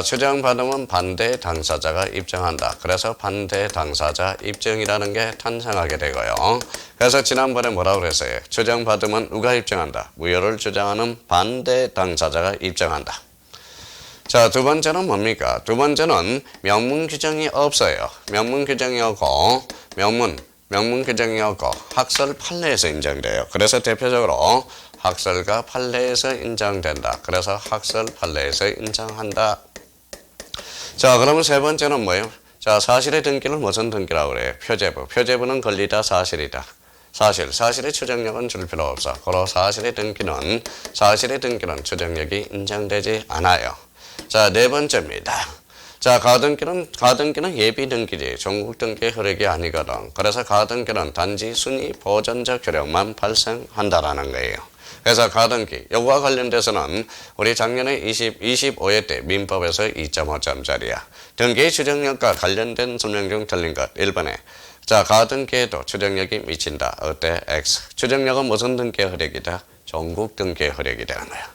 추정받으면 반대 당사자가 입증한다. 그래서 반대 당사자 입증이라는 게 탄생하게 되고요. 그래서 지난번에 뭐라고 그랬어요? 추정받으면 누가 입증한다? 무효를 주장하는 반대 당사자가 입증한다. 자, 두 번째는 뭡니까? 두 번째는 명문 규정이 없어요. 명문 규정이 없고 명문 규정이 없고 학설 판례에서 인정돼요. 그래서 대표적으로 학설과 판례에서 인정된다. 그래서 학설 판례에서 인정한다. 자, 그러면 세 번째는 뭐예요? 자, 사실의 등기를 무슨 등기라고 그래요? 표제부. 표제부는 권리다, 사실이다. 사실의 추정력은 줄 필요 없어. 그리고 사실의 등기는 추정력이 인정되지 않아요. 자, 네 번째입니다. 자, 가등기는 예비 등기지 전국 등기 효력이 아니거든. 그래서 가등기는 단지 순위 보전적 효력만 발생한다라는 거예요. 그래서 가등기 요거와 관련돼서는 우리 작년에 25회 때 민법에서 2.5점짜리야. 등기의 추정력과 관련된 설명 중 틀린 것 1번에 자, 가등기에도 추정력이 미친다. 어때? X. 추정력은 무슨 등기의 효력이다? 전국 등기의 효력이 되는 거야.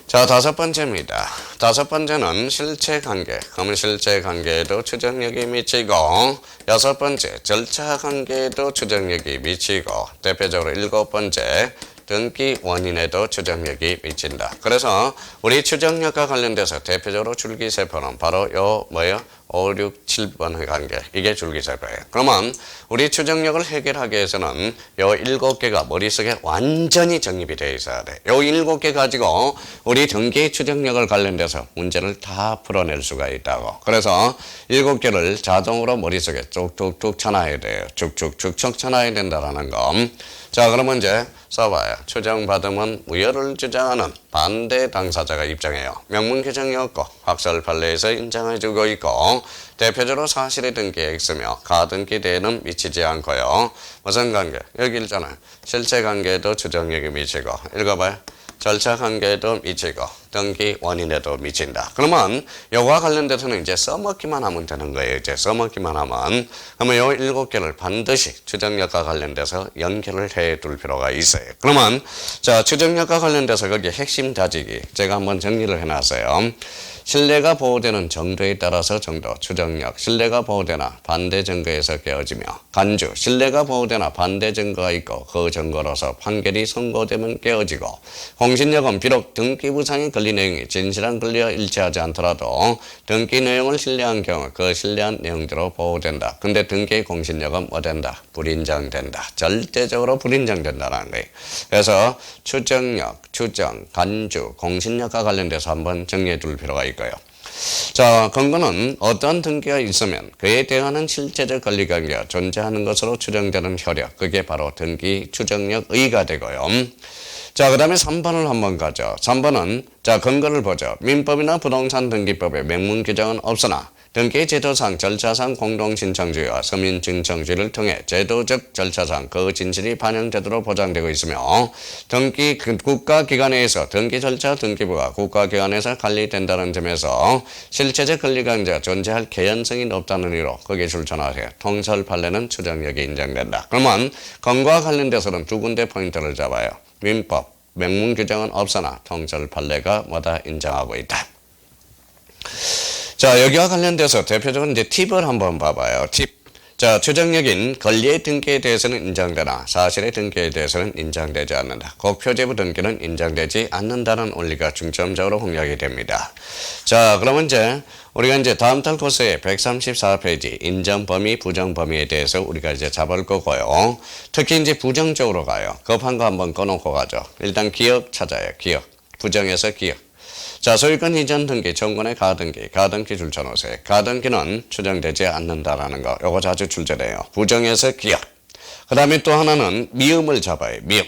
자, 다섯 번째입니다. 다섯 번째는 실체관계. 그러면 실체관계에도 추정력이 미치고, 여섯 번째 절차관계에도 추정력이 미치고, 대표적으로 일곱 번째 등기 원인에도 추정력이 미친다. 그래서 우리 추정력과 관련돼서 대표적으로 줄기세포는 바로 요 뭐예요? 5, 6, 7번의 관계. 이게 줄기세포예요. 그러면 우리 추정력을 해결하기 위해서는 요 7개가 머릿속에 완전히 정립이 되어 있어야 돼. 요 7개 가지고 우리 등기 추정력을 관련돼서 문제를 다 풀어낼 수가 있다고. 그래서 7개를 자동으로 머릿속에 뚝뚝뚝 쳐놔야 돼요. 쭉쭉쭉 쳐놔야 된다라는 거. 자, 그러면 이제 써봐요. 추정받으면 무효를 주장하는 반대 당사자가 입증해요. 명문 규정이 없고 학설 판례에서 인정해주고 있고 대표적으로 사실의 등기에 있으며 가등기대에는 미치지 않고요. 무슨 관계? 여기 있잖아요. 실체 관계에도 추정력이 미치고 읽어봐요. 절차 관계에도 미치고 등기 원인에도 미친다. 그러면 요거와 관련돼서는 이제 써먹기만 하면 되는 거예요. 이제 써먹기만 하면. 그러면 요 7개를 반드시 추정력과 관련돼서 연결을 해 둘 필요가 있어요. 그러면 자, 추정력과 관련돼서 거기 핵심 다지기 제가 한번 정리를 해놨어요. 신뢰가 보호되는 정도에 따라서 정도, 추정력, 신뢰가 보호되나 반대 증거에서 깨어지며 간주, 신뢰가 보호되나 반대 증거가 있고 그 증거로서 판결이 선고되면 깨어지고 공신력은 비록 등기 부상의 권리 내용이 진실한 권리와 일치하지 않더라도 등기 내용을 신뢰한 경우 그 신뢰한 내용대로 보호된다. 근데 등기의 공신력은 뭐 된다? 불인정된다. 절대적으로 불인정된다는 거예요. 그래서 추정력, 추정, 간주, 공신력과 관련돼서 한번 정리해 둘 필요가 있고요. 자, 근거는 어떤 등기가 있으면 그에 대한 실제적 권리관계가 존재하는 것으로 추정되는 효력, 그게 바로 등기 추정력 의의가 되고요. 자, 그 다음에 3번을 한번 가죠. 3번은 자, 근거를 보죠. 민법이나 부동산 등기법에 명문 규정은 없으나 등기 제도상 절차상 공동신청주의와 서민신청주의를 통해 제도적 절차상 그 진실이 반영되도록 보장되고 있으며 등기 국가기관에서 등기 절차 등기부가 국가기관에서 관리된다는 점에서 실체적 권리관계가 존재할 개연성이 높다는 의미로 거기에 출전하세요. 통설 판례는 추정력이 인정된다. 그러면 건과 관련돼서는 두 군데 포인트를 잡아요. 민법, 명문 규정은 없으나 통설 판례가 뭐다 인정하고 있다. 자, 여기와 관련돼서 대표적으로 이제 팁을 한번 봐봐요. 팁. 자, 추정력인 권리의 등기에 대해서는 인정되나 사실의 등기에 대해서는 인정되지 않는다. 꼭 표제부 등기는 인정되지 않는다는 원리가 중점적으로 공략이 됩니다. 자, 그러면 이제 우리가 이제 다음 달 코스의 134페이지 인정 범위, 부정 범위에 대해서 우리가 이제 잡을 거고요. 특히 이제 부정 쪽으로 가요. 급한 거 한번 꺼놓고 가죠. 일단 기업 찾아요. 기업. 부정에서 기업. 자, 소유권 이전 등기, 정권의 가등기 줄쳐놓으세요. 가등기는 추정되지 않는다라는 거, 요거 자주 출제돼요. 부정에서 기업. 그 다음에 또 하나는 미음을 잡아요. 미음.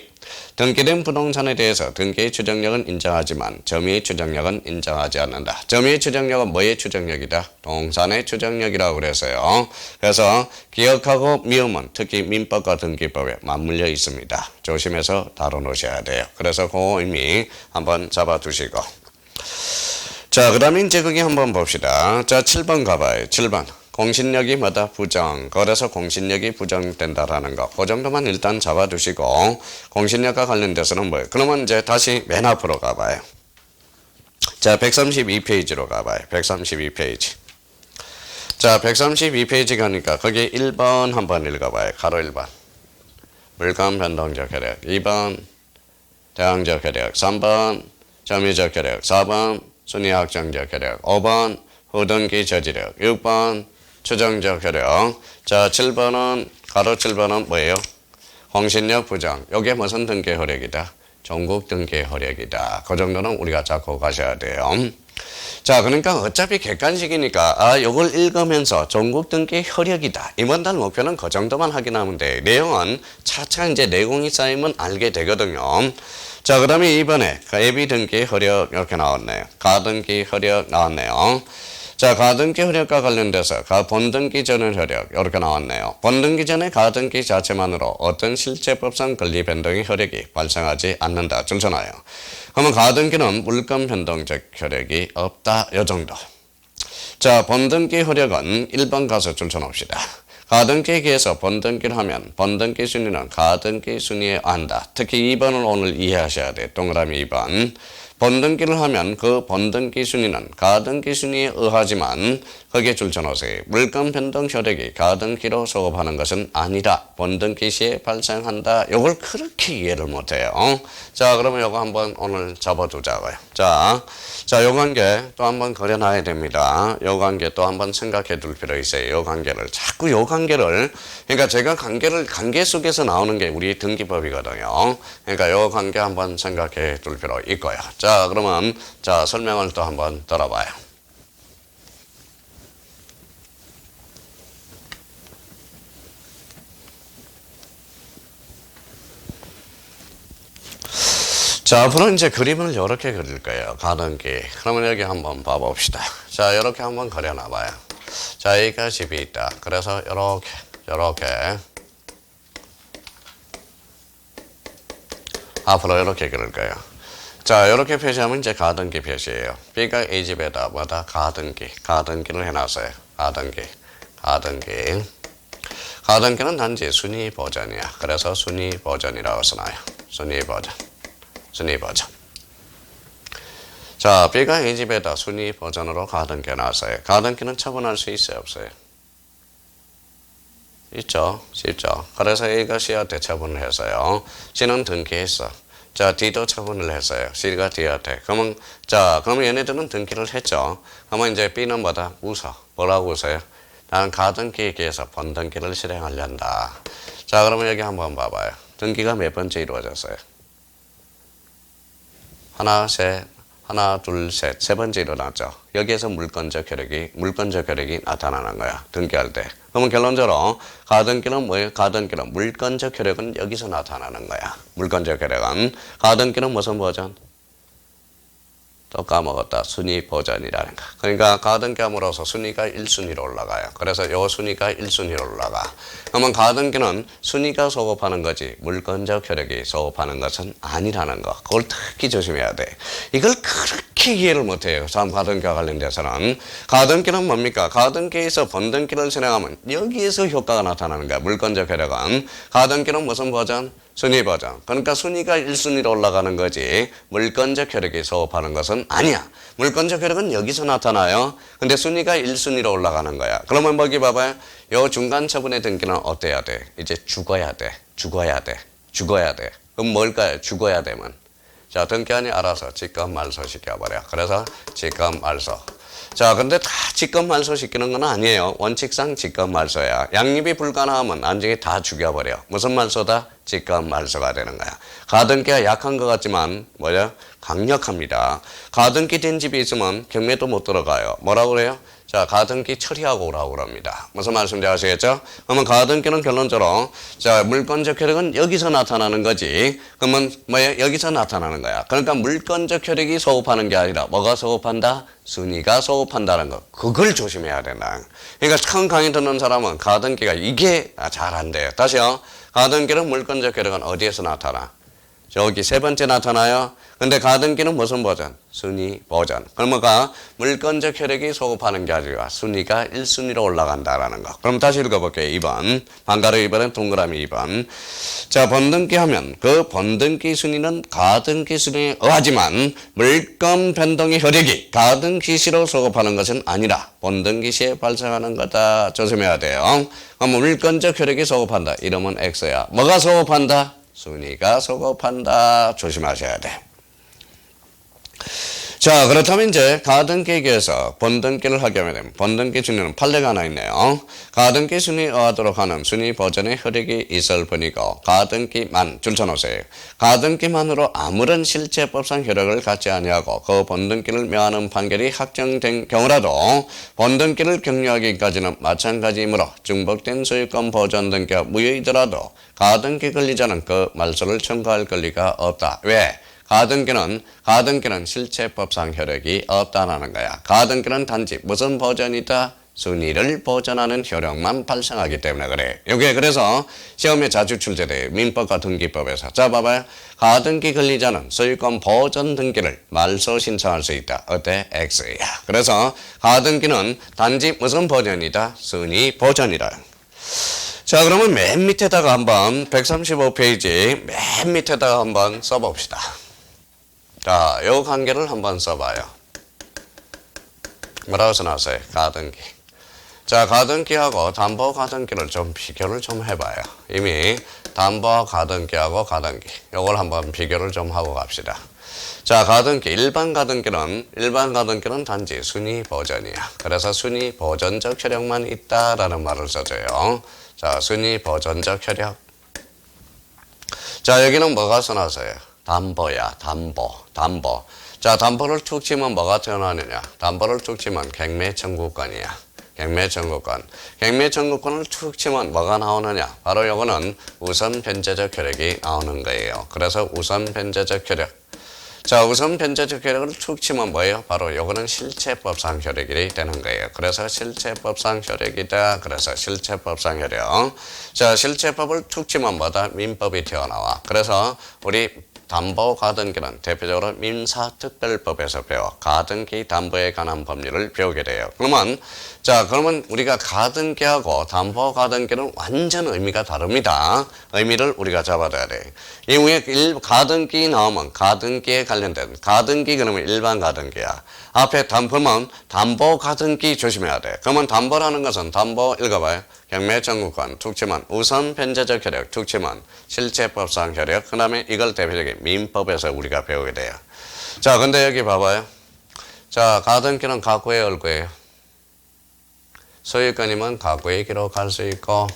등기된 부동산에 대해서 등기의 추정력은 인정하지만 점유의 추정력은 인정하지 않는다. 점유의 추정력은 뭐의 추정력이다? 동산의 추정력이라고 그랬어요. 그래서 기억하고 미음은 특히 민법과 등기법에 맞물려 있습니다. 조심해서 다뤄놓으셔야 돼요. 그래서 그 의미 한번 잡아두시고. 자, 그 다음에 이제 거기 한번 봅시다. 자, 7번 가봐요. 7번. 공신력이 뭐다? 부정. 그래서 공신력이 부정된다라는 거. 그 정도만 일단 잡아두시고, 공신력과 관련돼서는 뭐예요? 그러면 이제 다시 맨 앞으로 가봐요. 자, 132페이지로 가봐요. 132페이지. 자, 132페이지 가니까 거기 1번 한번 읽어봐요. 가로 1번. 물감 변동적 혈액. 2번 대항적 혈액. 3번 점유적 혈액. 4번 순위확정적 혈액. 5번 후등기 저지력. 6번 추정적 혈액. 자, 7번은 가로 7번은 뭐예요? 홍신력 부정. 이게 무슨 등기 혈액이다? 종국 등기 혈액이다. 그 정도는 우리가 잡고 가셔야 돼요. 자, 그러니까 어차피 객관식이니까 요걸 읽으면서 종국 등기 혈액이다. 이번 달 목표는 그 정도만 확인하면 돼. 내용은 차차 이제 내공이 쌓이면 알게 되거든요. 자, 그 다음에 이번에 예비 등기 혈액 이렇게 나왔네요. 가등기 혈액 나왔네요. 자, 가등기 혈액과 관련돼서 본등기 전의 혈액 이렇게 나왔네요. 본등기 전의 가등기 자체만으로 어떤 실제법상 권리 변동의 혈액이 발생하지 않는다. 줄쳐놔요. 그러면 가등기는 물건 변동적 혈액이 없다. 요 정도. 자, 본등기 혈액은 1번 가서 줄쳐놓읍시다. 가등기에 의해서 본등기를 하면 본등기 순위는 가등기 순위에 안다. 특히 2번을 오늘 이해하셔야 돼. 동그라미 2번. 본등기를 하면 그 본등기 순위는 가등기 순위에 의하지만 거기에 줄쳐놓으세요. 물건 변동 혈액이 가등기로 소급하는 것은 아니라 본등기 시에 발생한다. 요걸 그렇게 이해를 못해요. 자, 그러면 요거 한번 오늘 잡아두자고요. 자, 요 관계 또 한번 그려놔야 됩니다. 요 관계 또 한번 생각해 둘 필요 있어요. 요 관계를. 자꾸 요 관계를, 그러니까 제가 관계 속에서 나오는 게 우리 등기법이거든요. 그러니까 요 관계 한번 생각해 둘 필요 있고요. 자, 그러면 설명을 또 한번 들어봐요. 자, 앞으로 이제 그림을 이렇게 그릴 거예요. 가등기. 그러면 여기 한번 봐봅시다. 자, 이렇게 한번 그려놔봐요. 자, 여기가 집이 있다. 그래서 이렇게 앞으로 이렇게 그릴 거예요. 자, 이렇게 표시하면 이제 가등기 표시예요. B가 A 집에다 뭐다? 가등기를 해놨어요. 가등기는 단지 순위 버전이야. 그래서 순위 버전이라고 써놔요. 순위 버전. 자, B가 이 집에다 순위 버전으로 가등기 놨어요. 가등기는 처분할 수 있어요, 없어요? 있죠. 쉽죠. 그래서 A가 C한테 처분을 했어요. C는 등기했어. 자, D도 처분을 했어요. C가 D한테. 그러면 얘네들은 등기를 했죠. 그러면 이제 B는 뭐다? 뭐라고 웃어요? 나는 가등기에 의해서 본등기를 실행하려한다. 자, 그러면 여기 한번 봐봐요. 등기가 몇 번째 이루어졌어요? 하나, 둘, 셋. 세 번째 일어났죠. 여기에서 물건적 혈액이 나타나는 거야. 등기할 때. 그러면 결론적으로 가등기는 뭐예요? 가등기는 물건적 혈액은 여기서 나타나는 거야. 물건적 혈액은. 가등기는 무슨 버전? 또 까먹었다. 순위 버전이라는 거. 그러니까 가등기함으로써 순위가 1순위로 올라가요. 그래서 요 순위가 1순위로 올라가. 그러면 가등기는 순위가 소급하는 거지 물건적 혈액이 소급하는 것은 아니라는 거. 그걸 특히 조심해야 돼. 이걸 그렇게 이해를 못해요. 다음 가등기와 관련돼서는. 가등기는 뭡니까? 가등기에서 본등기를 실행하면 여기에서 효과가 나타나는 거야. 물건적 혈액은. 가등기는 무슨 버전? 순위 버전. 그러니까 순위가 1순위로 올라가는 거지 물건적 혈액이 소급하는 것은 아니야. 물건적 혈액은 여기서 나타나요. 근데 순위가 1순위로 올라가는 거야. 그러면 뭐기 봐봐요. 요 중간 처분의 등기는 어때야 돼? 이제 죽어야 돼. 그럼 뭘까요? 죽어야 되면. 자, 등기한이 알아서 직권 말소 시켜버려. 그래서 직권 말소. 자, 근데 다 직권 말소 시키는 건 아니에요. 원칙상 직권 말소야. 양립이 불가능하면 나중에 다 죽여버려. 무슨 말소다? 직권 말소가 되는 거야. 가등기가 약한 것 같지만 강력합니다. 가등기 된 집이 있으면 경매도 못 들어가요. 뭐라고 그래요? 자, 가등기 처리하고 오라고 그럽니다. 무슨 말씀인지 아시겠죠? 그러면 가등기는 결론적으로 물건적 혈액은 여기서 나타나는 거지. 그러면 여기서 나타나는 거야. 그러니까 물건적 혈액이 소급하는 게 아니라 뭐가 소급한다? 순위가 소급한다는 거. 그걸 조심해야 된다. 그러니까 큰 강의 듣는 사람은 가등기가 이게 잘 안 돼요. 다시요. 가등기는 물건적 혈액은 어디에서 나타나? 여기 세 번째 나타나요. 근데 가등기는 무슨 버전? 순위 버전. 그러니까 물권적 혈액이 소급하는 게 아니라 순위가 1순위로 올라간다라는 거. 그럼 다시 읽어볼게요. 2번. 반가로 2번은 동그라미 2번. 자, 번등기 하면 그 번등기 순위는 가등기 순위에 의하지만 물권 변동의 혈액이 가등기 시로 소급하는 것은 아니라 번등기 시에 발생하는 거다. 조심해야 돼요. 그럼 물권적 혈액이 소급한다. 이러면 X야. 뭐가 소급한다? 순위가 소급한다. 조심하셔야 돼. 자, 그렇다면 이제 가등기에서 번등기를 하게 하면 번등기 순위는 판례가 하나 있네요. 가등기 순위에 의하도록 하는 순위 버전의 혈액이 있을 뿐이고 가등기만 줄쳐놓으세요. 가등기만으로 아무런 실체법상 혈액을 갖지 아니하고 그 번등기를 묘하는 판결이 확정된 경우라도 번등기를 격려하기까지는 마찬가지이므로 중복된 소유권 보전 등기가 무효이더라도 가등기 권리자는 그 말소를 청구할 권리가 없다. 왜? 가등기는 실체법상 혈액이 없다는 거야. 가등기는 단지 무슨 버전이다? 순위를 보전하는 혈액만 발생하기 때문에 그래. 이게 그래서 시험에 자주 출제돼요. 민법과 등기법에서. 자, 봐봐요. 가등기 권리자는 소유권 보전 등기를 말소 신청할 수 있다. 어때? X야. 그래서 가등기는 단지 무슨 버전이다? 순위 보전이다. 자, 그러면 맨 밑에다가 한번 135페이지 맨 밑에다가 한번 써봅시다. 자, 요 관계를 한번 써봐요. 뭐라고 써놨어요? 가등기. 자, 가등기하고 담보 가등기를 좀 비교를 좀 해봐요. 이미 담보 가등기하고 가등기. 요걸 한번 비교를 좀 하고 갑시다. 자, 가등기. 일반 가등기는 단지 순위 버전이야. 그래서 순위 버전적 혈액만 있다라는 말을 써줘요. 자, 순위 버전적 혈액. 자, 여기는 뭐가 써놨어요? 담보야, 담보. 자, 담보를 툭 치면 뭐가 태어나느냐? 담보를 툭 치면 갱매 청구권이야. 갱매 청구권을 툭 치면 뭐가 나오느냐? 바로 요거는 우선 변제적 혈액이 나오는 거예요. 그래서 우선 변제적 혈액. 자, 우선 변제적 혈액을 툭 치면 뭐예요? 바로 요거는 실체법상 혈액이 되는 거예요. 그래서 실체법상 혈액이다. 그래서 실체법상 혈액. 자, 실체법을 툭 치면 뭐다? 민법이 튀어나와. 그래서 우리 담보 가등기는 대표적으로 민사특별법에서 배워 가등기 담보에 관한 법률을 배우게 돼요. 그러면 우리가 가등기하고 담보 가등기는 완전 의미가 다릅니다. 의미를 우리가 잡아둬야 돼. 이후에 가등기 나오면 가등기에 관련된 가등기 그러면 일반 가등기야. 앞에 담보면 담보 가등기 조심해야 돼. 그러면 담보라는 것은 담보 읽어봐요. 경매 청구권 툭 치면 우선 변제적 혈액 툭 치면 실체법상 혈액. 그 다음에 이걸 대표적인 민법에서 우리가 배우게 돼요. 자, 근데 여기 봐봐요. 자, 가등기는 가구의 얼구예요. 소유권이면 가구에 기록할 수 있고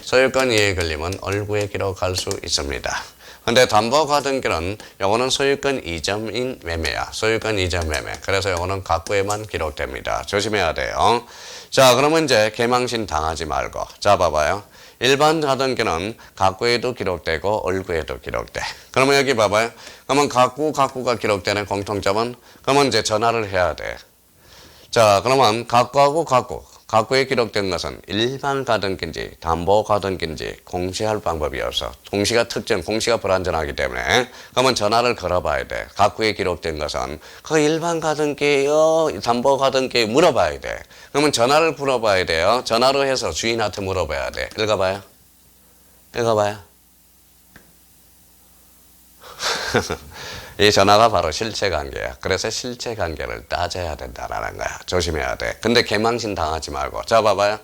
소유권 이에 걸리면 얼구에 기록할 수 있습니다. 근데 담보 가등기는 요거는 소유권 이점인 매매야. 소유권 이점 매매. 그래서 요거는 가구에만 기록됩니다. 조심해야 돼요. 자, 그러면 이제 개망신 당하지 말고. 자, 봐봐요. 일반 가등기는 가구에도 기록되고 얼구에도 기록돼. 그러면 여기 봐봐요. 그러면 가구가 기록되는 공통점은 그러면 이제 전화를 해야 돼. 자, 그러면 가구에 기록된 것은 일반 가등기인지 담보 가등기인지 공시할 방법이 없어. 공시가 불완전하기 때문에 그러면 전화를 걸어봐야 돼. 가구에 기록된 것은 그 일반 가등기예요, 담보 가등기 물어봐야 돼. 그러면 전화를 물어봐야 돼요. 전화로 해서 주인한테 물어봐야 돼. 읽어봐요. 이 전화가 바로 실체관계야. 그래서 실체관계를 따져야 된다라는 거야. 조심해야 돼. 근데 개망신 당하지 말고. 자, 봐봐요.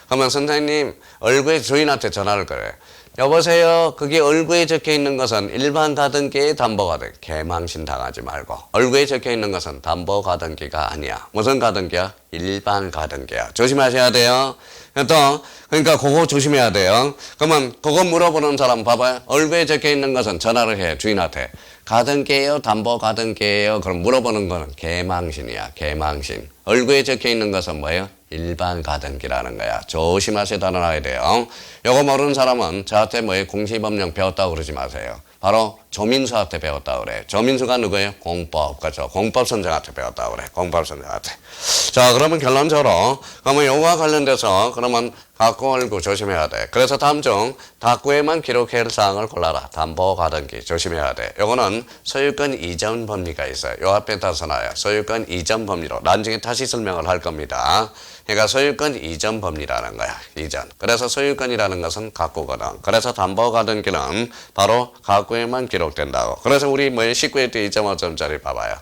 그러면 선생님 얼구에 주인한테 전화를 걸어요. 여보세요. 그게 얼구에 적혀있는 것은 일반 가등기의 담보 가등기. 개망신 당하지 말고. 얼구에 적혀있는 것은 담보 가등기가 아니야. 무슨 가등기야? 일반 가등기야. 조심하셔야 돼요. 그러니까 그거 조심해야 돼요. 그러면 그거 물어보는 사람 봐봐요. 얼구에 적혀있는 것은 전화를 해. 주인한테. 가등기예요? 담보 가등기예요? 그럼 물어보는 거는 개망신이야. 개망신. 얼구에 적혀있는 것은 뭐예요? 일반 가등기라는 거야. 조심하셔야 나야 돼요. 요거 모르는 사람은 저한테 공시법령 배웠다고 그러지 마세요. 바로 조민수한테 배웠다고 그래. 조민수가 누구예요? 공법. 그렇죠. 공법선생한테 배웠다고 그래. 공법선생한테. 자, 그러면 결론적으로 그러면 요거와 관련돼서 그러면 갖고 얼구 조심해야 돼. 그래서 다음 중 닫구에만 기록해야 할 사항을 골라라. 담보 가등기 조심해야 돼. 요거는 소유권 이전 법리가 있어요. 요 앞에 따서 나와요. 소유권 이전 법리로 나중에 다시 설명을 할 겁니다. 그러니까 소유권 이전 법리라는 거야. 이전. 그래서 소유권이라는 것은 갖구거든. 그래서 담보 가등기는 바로 갖구에만 기록된다고. 그래서 우리 19회 때 2.5점짜리 봐봐요.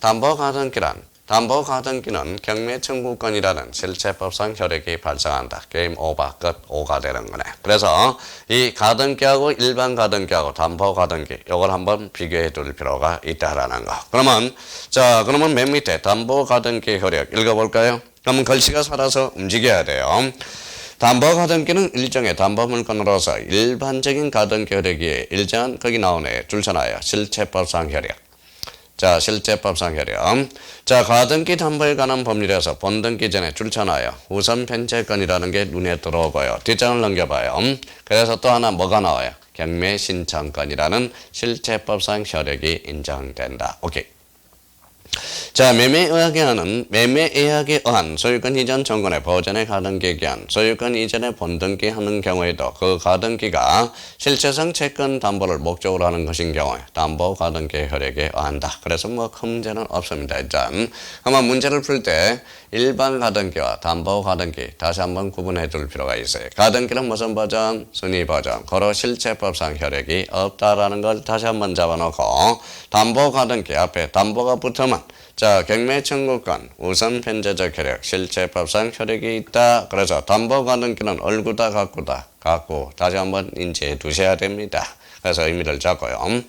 담보 가등기란 담보 가등기는 경매 청구권이라는 실체법상 효력이 발생한다. 게임 오버, 끝, 오가 되는 거네. 그래서 이 가등기하고 일반 가등기하고 담보 가등기 이걸 한번 비교해 둘 필요가 있다라는 거. 그러면 맨 밑에 담보 가등기 효력 읽어볼까요? 그러면 글씨가 살아서 움직여야 돼요. 담보 가등기는 일종의 담보 물건으로서 일반적인 가등기 효력이 일정한 거기 나오네. 줄쳐놔요. 실체법상 효력. 자, 실제법상 효력. 자, 가등기 담보에 관한 법률에서 본등기 전에 줄쳐놔요. 우선 변제권이라는 게 눈에 들어오고요. 뒷장을 넘겨봐요. 그래서 또 하나 뭐가 나와요? 경매 신청권이라는 실제법상 효력이 인정된다. 오케이. 자, 매매의학에 의한 소유권 이전 청구의 보전의 가등기에 기한 소유권 이전에 본등기 하는 경우에도 그 가등기가 실체상 채권 담보를 목적으로 하는 것인 경우에 담보 가등기 효력에 의한다. 그래서 뭐 큰 문제는 없습니다. 일단 아마 문제를 풀 때 일반 가등기와 담보 가등기 다시 한번 구분해 둘 필요가 있어요. 가등기는 무슨 버전? 순위 버전. 고로 실체법상 효력이 없다라는 걸 다시 한번 잡아놓고 담보 가등기 앞에 담보가 붙으면 자, 경매 청구권, 우선 변제적 효력, 실체법상 효력이 있다. 그래서 담보 가등기는 얼구다, 갖구다. 갖구. 다시 한번 인지해 두셔야 됩니다. 그래서 의미를 잡고요.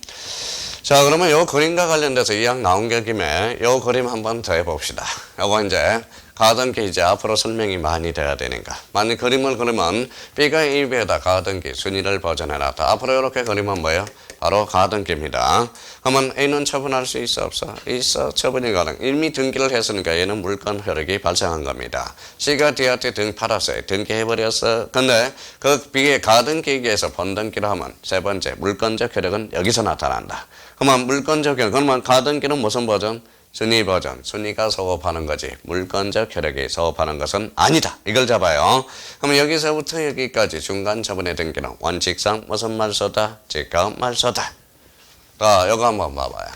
자, 그러면 요 그림과 관련돼서 이왕 나온 게 김에 요 그림 한번 더 해봅시다. 요거 이제 가등기 이제 앞으로 설명이 많이 돼야 되니까. 만약 그림을 그리면 B가 A배에다 가등기 순위를 버전해놨다. 앞으로 이렇게 그리면 뭐예요? 바로 가등기입니다. 그러면 A는 처분할 수 있어 없어? 있어. 처분이 가능. 이미 등기를 했으니까 얘는 물권 효력이 발생한 겁니다. C가 D한테 팔았어요. 등기해버렸어. 근데 그 B의 가등기에서 본등기를 하면 세 번째 물권적 효력은 여기서 나타난다. 그러면 물권적 효력, 그러면 가등기는 무슨 버전? 순위 버전, 순위가 소급하는 거지 물권적 효력이 소급하는 것은 아니다. 이걸 잡아요. 그럼 여기서부터 여기까지 중간 처분의 등기는 원칙상 무슨 말소다? 직가업 말소다. 자, 이거 한번 봐봐요.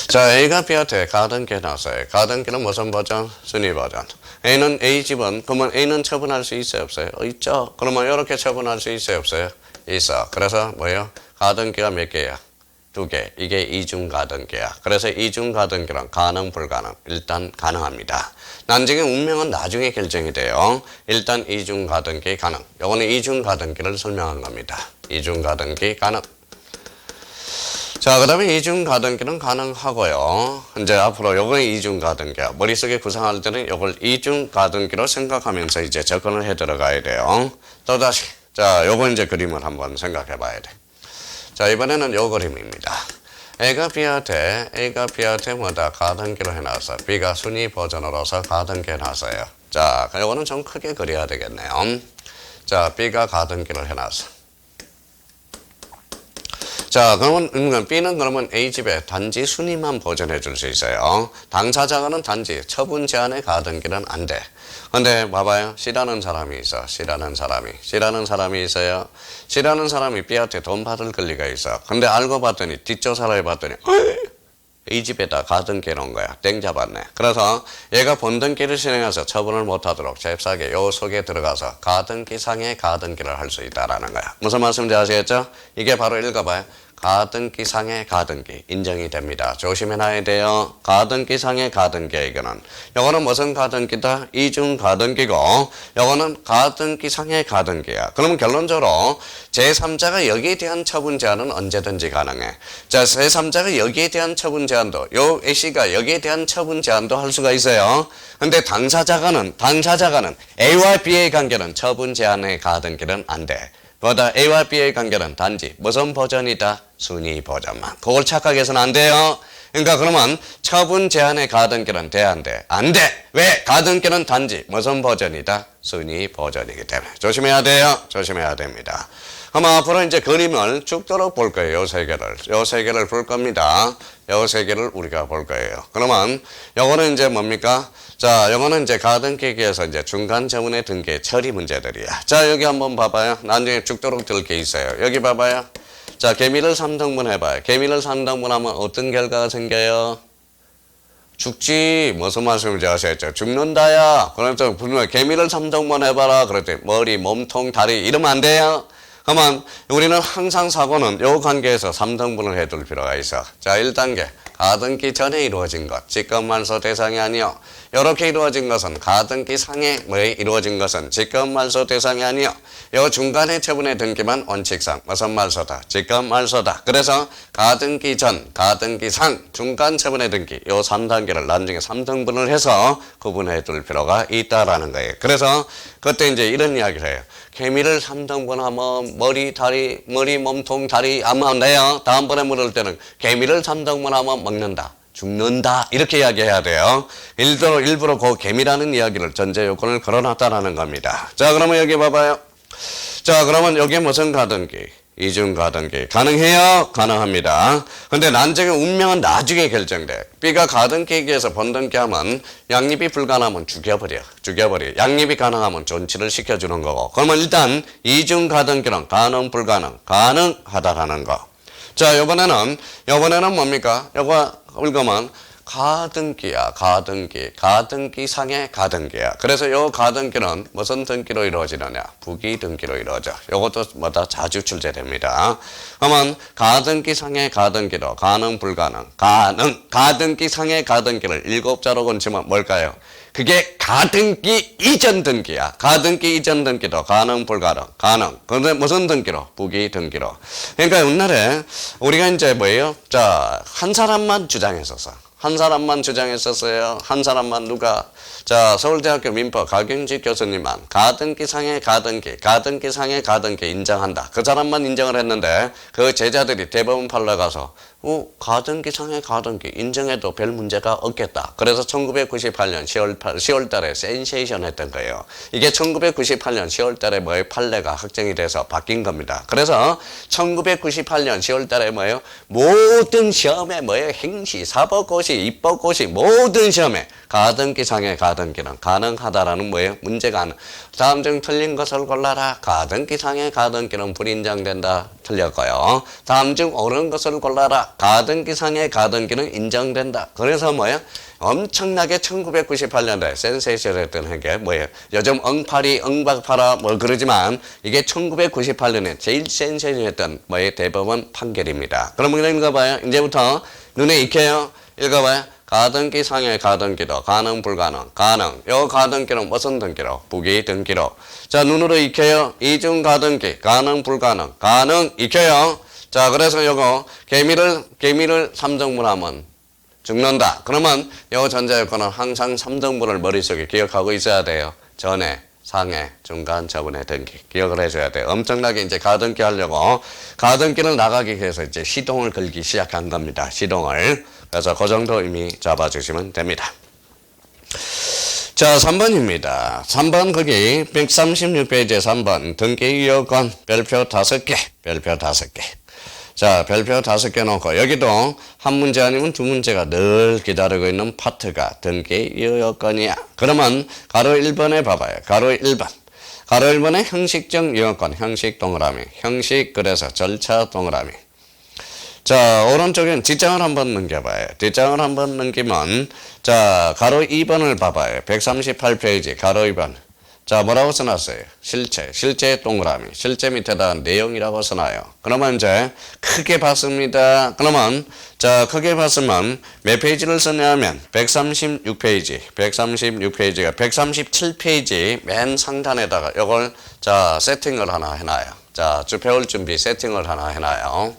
자, A가 B한테 가등기 나왔어요. 가등기는 무슨 버전? 순위 버전. A는 A집은, 그러면 A는 처분할 수 있어요? 없어요? 있죠. 그러면 이렇게 처분할 수 있어요? 없어요? 있어. 그래서 뭐예요? 가등기가 몇 개야? 2개. 이게 이중 가등기야. 그래서 이중 가등기는 가능 불가능. 일단 가능합니다. 난징의 운명은 나중에 결정이 돼요. 일단 이중 가등기 가능. 요거는 이중 가등기를 설명한 겁니다. 이중 가등기 가능. 자, 그 다음에 이중 가등기는 가능하고요. 이제 앞으로 요거는 이중 가등기야. 머릿속에 구상할 때는 요걸 이중 가등기로 생각하면서 이제 접근을 해 들어가야 돼요. 또다시. 자, 요거 이제 그림을 한번 생각해 봐야 돼. 자, 이번에는 요 그림입니다. A가 B한테 뭐다? 가등기로 해놨어. B가 순위 버전으로서 가등기 해놨어요. 자, 요거는 좀 크게 그려야 되겠네요. 자, B가 가등기를 해놨어. 자, 그러면 B는 그러면 A집에 단지 순위만 보전해 줄 수 있어요. 당사자가는 단지 처분 제한의 가등기는 안 돼. 근데 봐봐요. C라는 사람이 있어. C라는 사람이 있어요. C라는 사람이 B한테 돈 받을 권리가 있어. 근데 알고 봤더니 뒷조사를 해봤더니 A집에다 가등기 해놓은 거야. 땡 잡았네. 그래서 얘가 본등기를 실행해서 처분을 못하도록 잽싸게 요 속에 들어가서 가등기상의 가등기를 할 수 있다라는 거야. 무슨 말씀인지 아시겠죠? 이게 바로 읽어봐요. 가등기상의 가등기 인정이 됩니다. 조심해놔야 돼요. 가등기상의 가등기의 이거는 요거는 무슨 가등기다? 이중 가등기고 요거는 가등기상의 가등기야. 그러면 결론적으로 제3자가 여기에 대한 처분 제한은 언제든지 가능해. 자, 제3자가 여기에 대한 처분 제한도 요 A씨가 여기에 대한 처분 제한도 할 수가 있어요. 근데 당사자가는 A와 B의 관계는 처분 제한의 가등기는 안 돼. 보다 A와 B의 관계는 단지 무슨 버전이다? 순위 버전만. 그걸 착각해서는 안 돼요. 그러니까 그러면 처분 제한에 가등기는 돼, 안 돼? 안 돼! 왜? 가등기는 단지 무슨 버전이다? 순위 버전이기 때문에. 조심해야 돼요. 조심해야 됩니다. 아마 앞으로 이제 그림을 죽도록 볼 거예요. 요 세 개를. 요 세 개를 볼 겁니다. 요 세 개를 우리가 볼 거예요. 그러면 요거는 이제 뭡니까? 자, 요거는 이제 가등기에서 이제 중간 저문의 등기 처리 문제들이야. 자, 여기 한번 봐봐요. 나중에 죽도록 들 게 있어요. 여기 봐봐요. 자, 개미를 3등분 해봐요. 개미를 3등분 하면 어떤 결과가 생겨요? 죽지. 무슨 말씀인지 아시겠죠? 죽는다야. 그래서 분명히 개미를 3등분 해봐라. 그랬더니 머리, 몸통, 다리 이러면 안 돼요. 그러면 우리는 항상 사고는 요 관계에서 3등분을 해둘 필요가 있어. 자, 1단계. 가등기 전에 이루어진 것, 직권말소 대상이 아니요. 이렇게 이루어진 것은 가등기 상에 이루어진 것은 직권말소 대상이 아니요. 요 중간에 처분의 등기만 원칙상 무슨 말소다? 직권말소다. 그래서 가등기 전, 가등기 상, 중간 처분의 등기 요 3단계를 나중에 3등분을 해서 구분해 둘 필요가 있다라는 거예요. 그래서 그때 이제 이런 이야기를 해요. 개미를 3등분 하면 머리, 다리, 머리, 몸통, 다리 아마 내요. 다음번에 물을 때는 개미를 3등분 하면 먹는다. 죽는다. 이렇게 이야기해야 돼요. 일부러 그 개미라는 이야기를 전제 요건을 걸어놨다라는 겁니다. 자, 그러면 여기 봐봐요. 자, 그러면 여기 무슨 가등기? 이중 가등기. 가능해요? 가능합니다. 근데 난쟁의 운명은 나중에 결정돼. B가 가등기에서 번등기 하면 양립이 불가능하면 죽여버려. 양립이 가능하면 존치를 시켜주는 거고. 그러면 일단 이중 가등기는 가능, 불가능, 가능하다라는 거. 자, 요번에는 뭡니까? 요거 읽으면 가등기야. 가등기 상의 가등기야. 그래서 요 가등기는 무슨 등기로 이루어지느냐? 부기 등기로 이루어져. 요것도 뭐다 자주 출제됩니다. 그러면 가등기 상의 가등기로 가능, 불가능, 가등기 상의 가등기를 7자로 건치면 뭘까요? 그게 가등기 이전 등기야. 가등기 이전 등기도 가능, 불가능, 가능. 그런데 무슨 등기로? 부기 등기로. 그러니까 옛날에 우리가 이제 뭐예요? 자, 한 사람만 주장했었어. 한 사람만 누가? 자, 서울대학교 민법 가경직 교수님만 가등기 상의 가등기 인정한다. 그 사람만 인정을 했는데 그 제자들이 대법원 판례 가서 가등기 상의 가등기 인정해도 별 문제가 없겠다. 그래서 1998년 10월 달에 센세이션 했던 거예요. 이게 1998년 10월 달에 판례가 확정이 돼서 바뀐 겁니다. 그래서 1998년 10월 달에 모든 시험에 행시, 사법고시, 입법고시 모든 시험에 가등기 상의 가등기는 가능하다라는 문제가 다음 중 틀린 것을 골라라. 가등기 상의 가등기는 불인정된다. 틀렸고요. 다음 중 옳은 것을 골라라. 가등기 상의 가등기는 인정된다. 그래서 엄청나게 1998년도에 센세이션 했던 게 요즘 엉파리, 엉박파라 그러지만 이게 1998년에 제일 센세이션 했던 대법원 판결입니다. 그러면 읽어봐요. 이제부터 눈에 익혀요. 읽어봐요. 가등기 상의 가등기도 가능, 불가능, 가능. 요 가등기는 무슨 등기로? 부기 등기로. 자, 눈으로 익혀요. 이중 가등기, 가능, 불가능, 가능, 익혀요. 자, 그래서 요거, 개미를 3등분 하면 죽는다. 그러면 요 전자요건은 항상 3등분을 머릿속에 기억하고 있어야 돼요. 전에, 상해, 중간, 처분의 등기. 기억을 해줘야 돼요. 엄청나게 이제 가등기 하려고, 가등기를 나가기 위해서 이제 시동을 걸기 시작한 겁니다. 시동을. 그래서 그 정도 이미 잡아주시면 됩니다. 자, 3번입니다. 3번 거기 136페이지에 3번 등기요건 별표 5개. 자, 별표 5개 놓고 여기도 한 문제 아니면 두 문제가 늘 기다리고 있는 파트가 등기요건이야. 그러면 가로 1번에 봐봐요. 가로 1번에 형식적 요건, 형식 동그라미. 형식 그래서 절차 동그라미. 자, 오른쪽엔 뒷장을 한번 넘겨봐요. 뒷장을 한번 넘기면, 자, 가로 2번을 봐봐요. 138페이지, 가로 2번. 자, 뭐라고 써놨어요? 실제 동그라미. 실제 밑에다 내용이라고 써놔요. 그러면 이제 크게 봤습니다. 그러면, 자, 크게 봤으면 몇 페이지를 쓰냐면 136페이지. 136페이지가 137페이지 맨 상단에다가 이걸, 자, 세팅을 하나 해놔요. 자, 배울 준비 세팅을 하나 해놔요.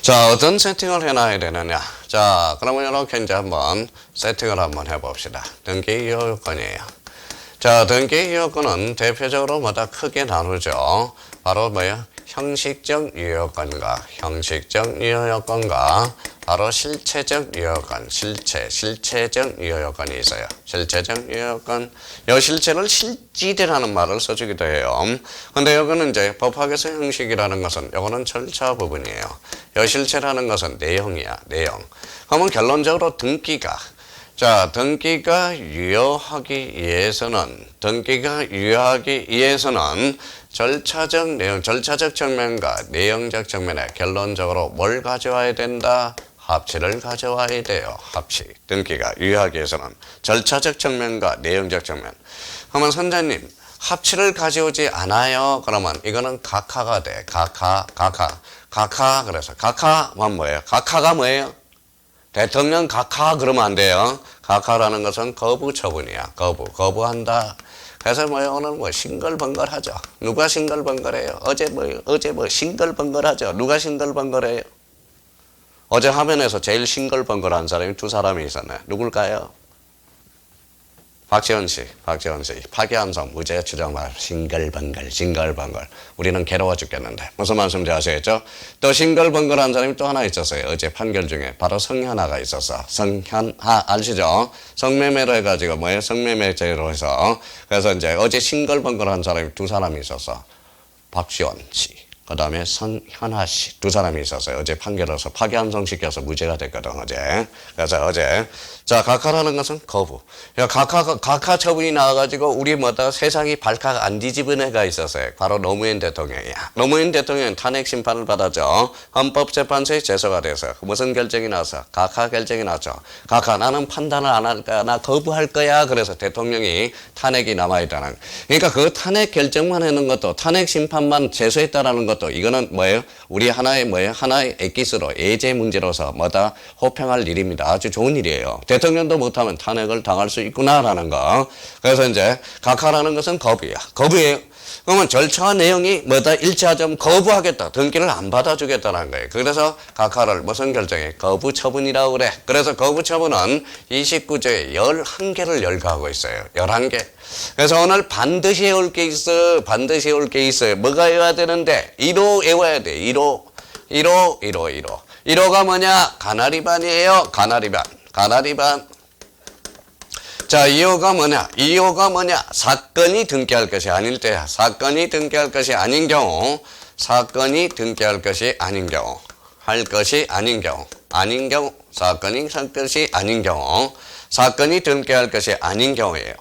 자, 어떤 세팅을 해놔야 되느냐. 자, 그러면 이렇게 이제 한번 세팅을 한번 해봅시다. 등기 요건이에요. 자, 등기 유효권은 대표적으로 뭐다 크게 나누죠. 바로 뭐야? 형식적 유효권과 바로 실체적 유효권, 실체적 유효권이 있어요. 실체적 유효권, 이 실체를 실질이라는 말을 써주기도 해요. 근데 여기는 이제 법학에서 형식이라는 것은 요거는 절차 부분이에요. 이 실체라는 것은 내용이야, 내용. 그러면 결론적으로 등기가 유효하기 위해서는 절차적 내용, 절차적 측면과 내용적 측면에 결론적으로 뭘 가져와야 된다? 합치를 가져와야 돼요. 합치. 등기가 유효하기 위해서는 절차적 측면과 내용적 측면. 그러면 선생님, 합치를 가져오지 않아요? 그러면 이거는 각하가 돼. 각하. 그래서 각하만 뭐예요? 각하가 뭐예요? 대통령 각하 그러면 안 돼요. 각하라는 것은 거부 처분이야. 거부한다. 그래서 오늘 싱글벙글하죠. 누가 싱글벙글해요? 어제 싱글벙글하죠. 누가 싱글벙글해요? 어제 화면에서 제일 싱글벙글한 사람이 두 사람이 있었네. 누굴까요? 박지원 씨. 파기환송 무죄 추정말 싱글벙글. 우리는 괴로워 죽겠는데 무슨 말씀인지 아시겠죠? 또 싱글벙글한 사람이 또 하나 있었어요. 어제 판결 중에 바로 성현아가 있었어. 성현아 아시죠? 성매매로 해가지고 성매매죄로 해서 그래서 이제 어제 싱글벙글한 사람이 두 사람이 있었어. 박지원 씨. 그 다음에 성현아 씨 두 사람이 있었어요. 어제 판결에서 파기환송 시켜서 무죄가 됐거든 어제. 그래서 어제 자 각하라는 것은 거부. 각하 처분이 나와가지고 우리 세상이 발칵 안 뒤집어내가 있었어요. 바로 노무현 대통령이야. 노무현 대통령은 탄핵 심판을 받았죠. 헌법재판소에 제소가 돼서 무슨 결정이 나왔어? 각하 결정이 나왔죠. 각하 나는 판단을 안 할 거야. 나 거부할 거야. 그래서 대통령이 탄핵이 남아있다는. 그러니까 그 탄핵 결정만 해놓은 것도 탄핵 심판만 제소했다라는 것도 이거는 우리 하나의 엑기스로 예제 문제로서 호평할 일입니다. 아주 좋은 일이에요. 대통령도 못하면 탄핵을 당할 수 있구나라는 거. 그래서 이제 각하라는 것은 거부예요. 그러면 절차 내용이 일치하자면 거부하겠다. 등기를 안 받아주겠다는 거예요. 그래서 각하를 무슨 결정해? 거부 처분이라고 그래. 그래서 거부 처분은 29조에 11개를 열거하고 있어요. 11개. 그래서 오늘 반드시 외울 게 있어요. 뭐가 외워야 되는데 1호 외워야 돼. 1호. 1호가 뭐냐? 가나리반이에요. 가나리반. 자, 2호가 뭐냐? 사건이 등기할 것이 아닐 때야. 사건이 등기할 것이 아닌 경우. 사건이 등기할 것이 아닌 경우. 사건이 등기할 것이 아닌 경우예요.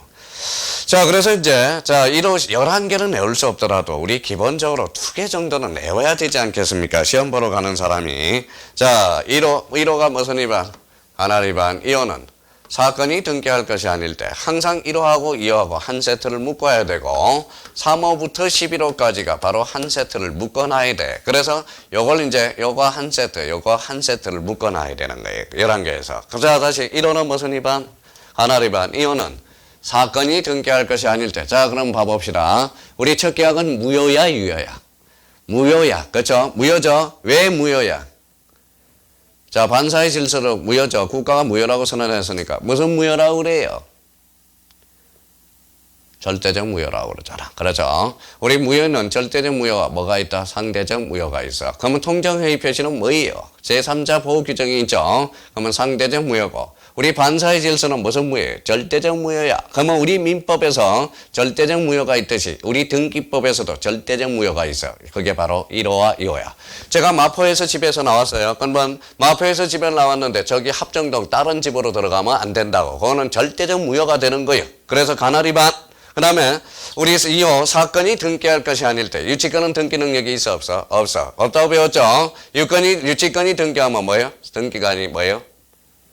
자, 그래서 이제, 1호 11개는 외울 수 없더라도, 우리 기본적으로 2개 정도는 외워야 되지 않겠습니까? 시험 보러 가는 사람이. 자, 1호가 무슨 위반? 가나리 위반. 2호는 사건이 등기할 것이 아닐 때, 항상 1호하고 2호하고 한 세트를 묶어야 되고, 3호부터 11호까지가 바로 한 세트를 묶어놔야 돼. 그래서 요거 한 세트를 묶어놔야 되는 거예요. 11개에서. 자, 다시 1호는 무슨 위반? 가나리 위반. 2호는 사건이 등기할 것이 아닐 때. 자, 그럼 봐봅시다. 우리 첫 계약은 무효야, 유효야? 무효야. 그렇죠? 무효죠? 왜 무효야? 자, 반사의 질서로 무효죠. 국가가 무효라고 선언했으니까. 무슨 무효라고 그래요? 절대적 무효라고 그러잖아. 그렇죠? 우리 무효는 절대적 무효가 뭐가 있다? 상대적 무효가 있어. 그러면 통정회의 표시는 뭐예요? 제3자 보호 규정이 있죠? 그러면 상대적 무효고. 우리 반사의 질서는 무슨 무효예요? 절대적 무효야. 그러면 우리 민법에서 절대적 무효가 있듯이 우리 등기법에서도 절대적 무효가 있어요. 그게 바로 1호와 2호야. 제가 마포에서 집에서 나왔어요. 그러면 마포에서 집에 나왔는데 저기 합정동 다른 집으로 들어가면 안 된다고. 그거는 절대적 무효가 되는 거예요. 그래서 가나리 반. 그 다음에 우리 2호 사건이 등기할 것이 아닐 때 유치권은 등기 능력이 있어 없어? 없어. 없다고 배웠죠? 유치권이 등기하면 뭐예요? 등기가 아니 뭐예요?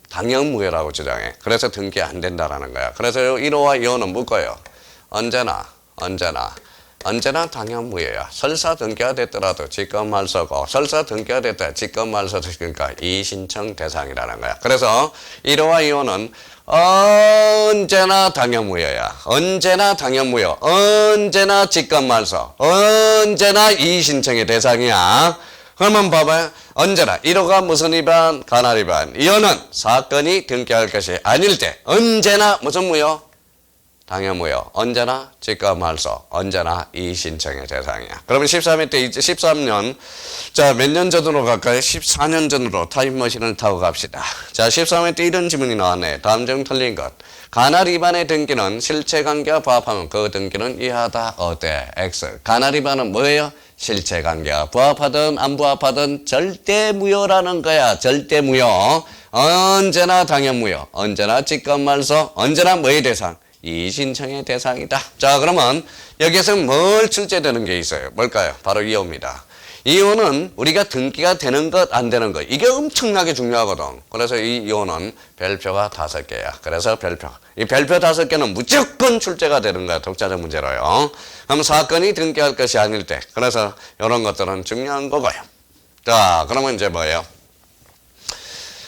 당연무효라고 주장해. 그래서 등기 안 된다라는 거야. 그래서 1호와 2호는 묶어요. 언제나 당연무효야. 설사 등기가 됐더라도 직권말소고 설사 등기가 됐다 직권말소 그러니까 이의신청 대상이라는 거야. 그래서 1호와 2호는 언제나 당연무효야. 언제나 당연무효. 언제나 직권말소. 언제나 이의신청의 대상이야. 그러면 봐봐요. 언제나 1호가 무슨 위반? 가나리 위반. 2호는 사건이 등기할 것이 아닐 때 언제나 무슨 무효? 당연무효. 언제나 직권말소. 언제나 이의신청의 대상이야. 그러면 13회 때 이제 13년, 자, 몇 년 전으로 갈까요? 14년 전으로 타임머신을 타고 갑시다. 자, 13회 때 이런 질문이 나왔네. 다음 중 틀린 것. 가날 위반의 등기는 실체관계와 부합하면 그 등기는 이하다. 어때? X. 가날 위반은 뭐예요? 실체관계와 부합하든 안 부합하든 절대 무효라는 거야. 절대 무효. 언제나 당연무효. 언제나 직권말소. 언제나 뭐의 대상? 이의신청의 대상이다. 자, 그러면 여기에서 뭘 출제되는 게 있어요? 뭘까요? 바로 이유입니다. 이유는 우리가 등기가 되는 것, 안 되는 것. 이게 엄청나게 중요하거든. 그래서 이 이유는 별표가 5개야. 그래서 별표. 이 별표 5개는 무조건 출제가 되는 거야. 독자적 문제로요. 그럼 사건이 등기할 것이 아닐 때. 그래서 이런 것들은 중요한 거고요. 자, 그러면 이제 뭐예요?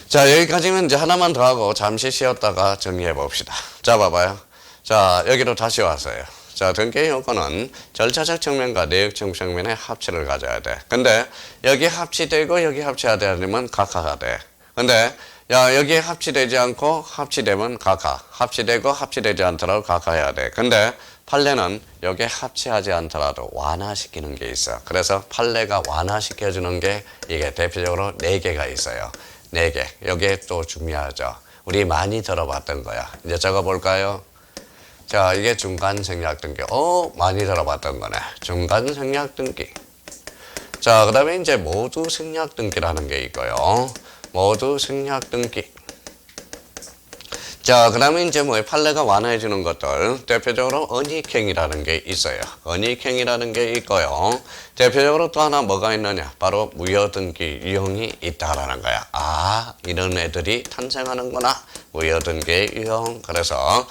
자, 여기까지는 이제 하나만 더 하고 잠시 쉬었다가 정리해 봅시다. 자, 봐봐요. 자, 여기로 다시 왔어요. 자, 등기 요건은 절차적 측면과 내역적 측면의 합치를 가져야 돼. 근데 여기 합치되고 여기 합쳐야 되면 각하가 돼. 근데 야, 여기 합치되지 않고 합치되면 각하. 합치되고 합치되지 않더라도 각하해야 돼. 근데 판례는 여기 합치하지 않더라도 완화시키는 게 있어. 그래서 판례가 완화시켜주는 게 이게 대표적으로 4개가 있어요. 4개. 여기에 또 중요하죠. 우리 많이 들어봤던 거야. 이제 적어볼까요? 자, 이게 중간생략등기. 많이 들어봤던 거네. 중간생략등기. 자, 그 다음에 이제 모두 생략등기라는 게 있고요. 모두 생략등기. 자, 그 다음에 이제 뭐 판례가 완화해주는 것들. 대표적으로 언익행위라는 게 있어요. 언익행위라는 게 있고요. 대표적으로 또 하나 뭐가 있느냐. 바로 무효등기 유형이 있다라는 거야. 아, 이런 애들이 탄생하는구나. 무효등기 유형. 그래서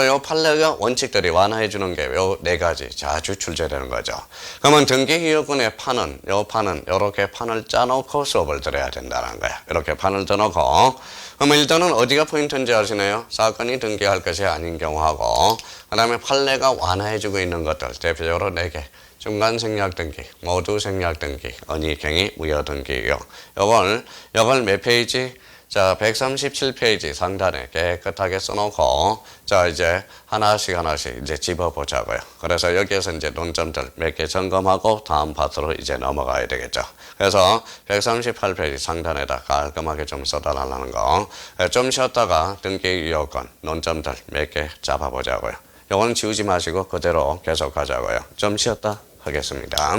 요 판례가 원칙들이 완화해주는 게 요 4가지 자주 출제되는 거죠. 그러면 등기유효권의 판은, 요 판은 요렇게 판을 짜놓고 수업을 들어야 된다는 거야. 이렇게 판을 짜놓고. 그러면 일단은 어디가 포인트인지 아시나요? 사건이 등기할 것이 아닌 경우하고, 그 다음에 판례가 완화해주고 있는 것들, 대표적으로 4개. 중간생략등기, 모두 생략등기, 언익행위, 무효등기, 요걸 몇 페이지? 자, 137페이지 상단에 깨끗하게 써놓고, 자, 이제 하나씩 이제 집어보자고요. 그래서 여기에서 이제 논점들 몇 개 점검하고 다음 파트로 이제 넘어가야 되겠죠. 그래서 138페이지 상단에다 깔끔하게 좀 써달라는 거. 좀 쉬었다가 등기유효권, 논점들 몇 개 잡아보자고요. 요건 지우지 마시고 그대로 계속 하자고요. 좀 쉬었다 하겠습니다.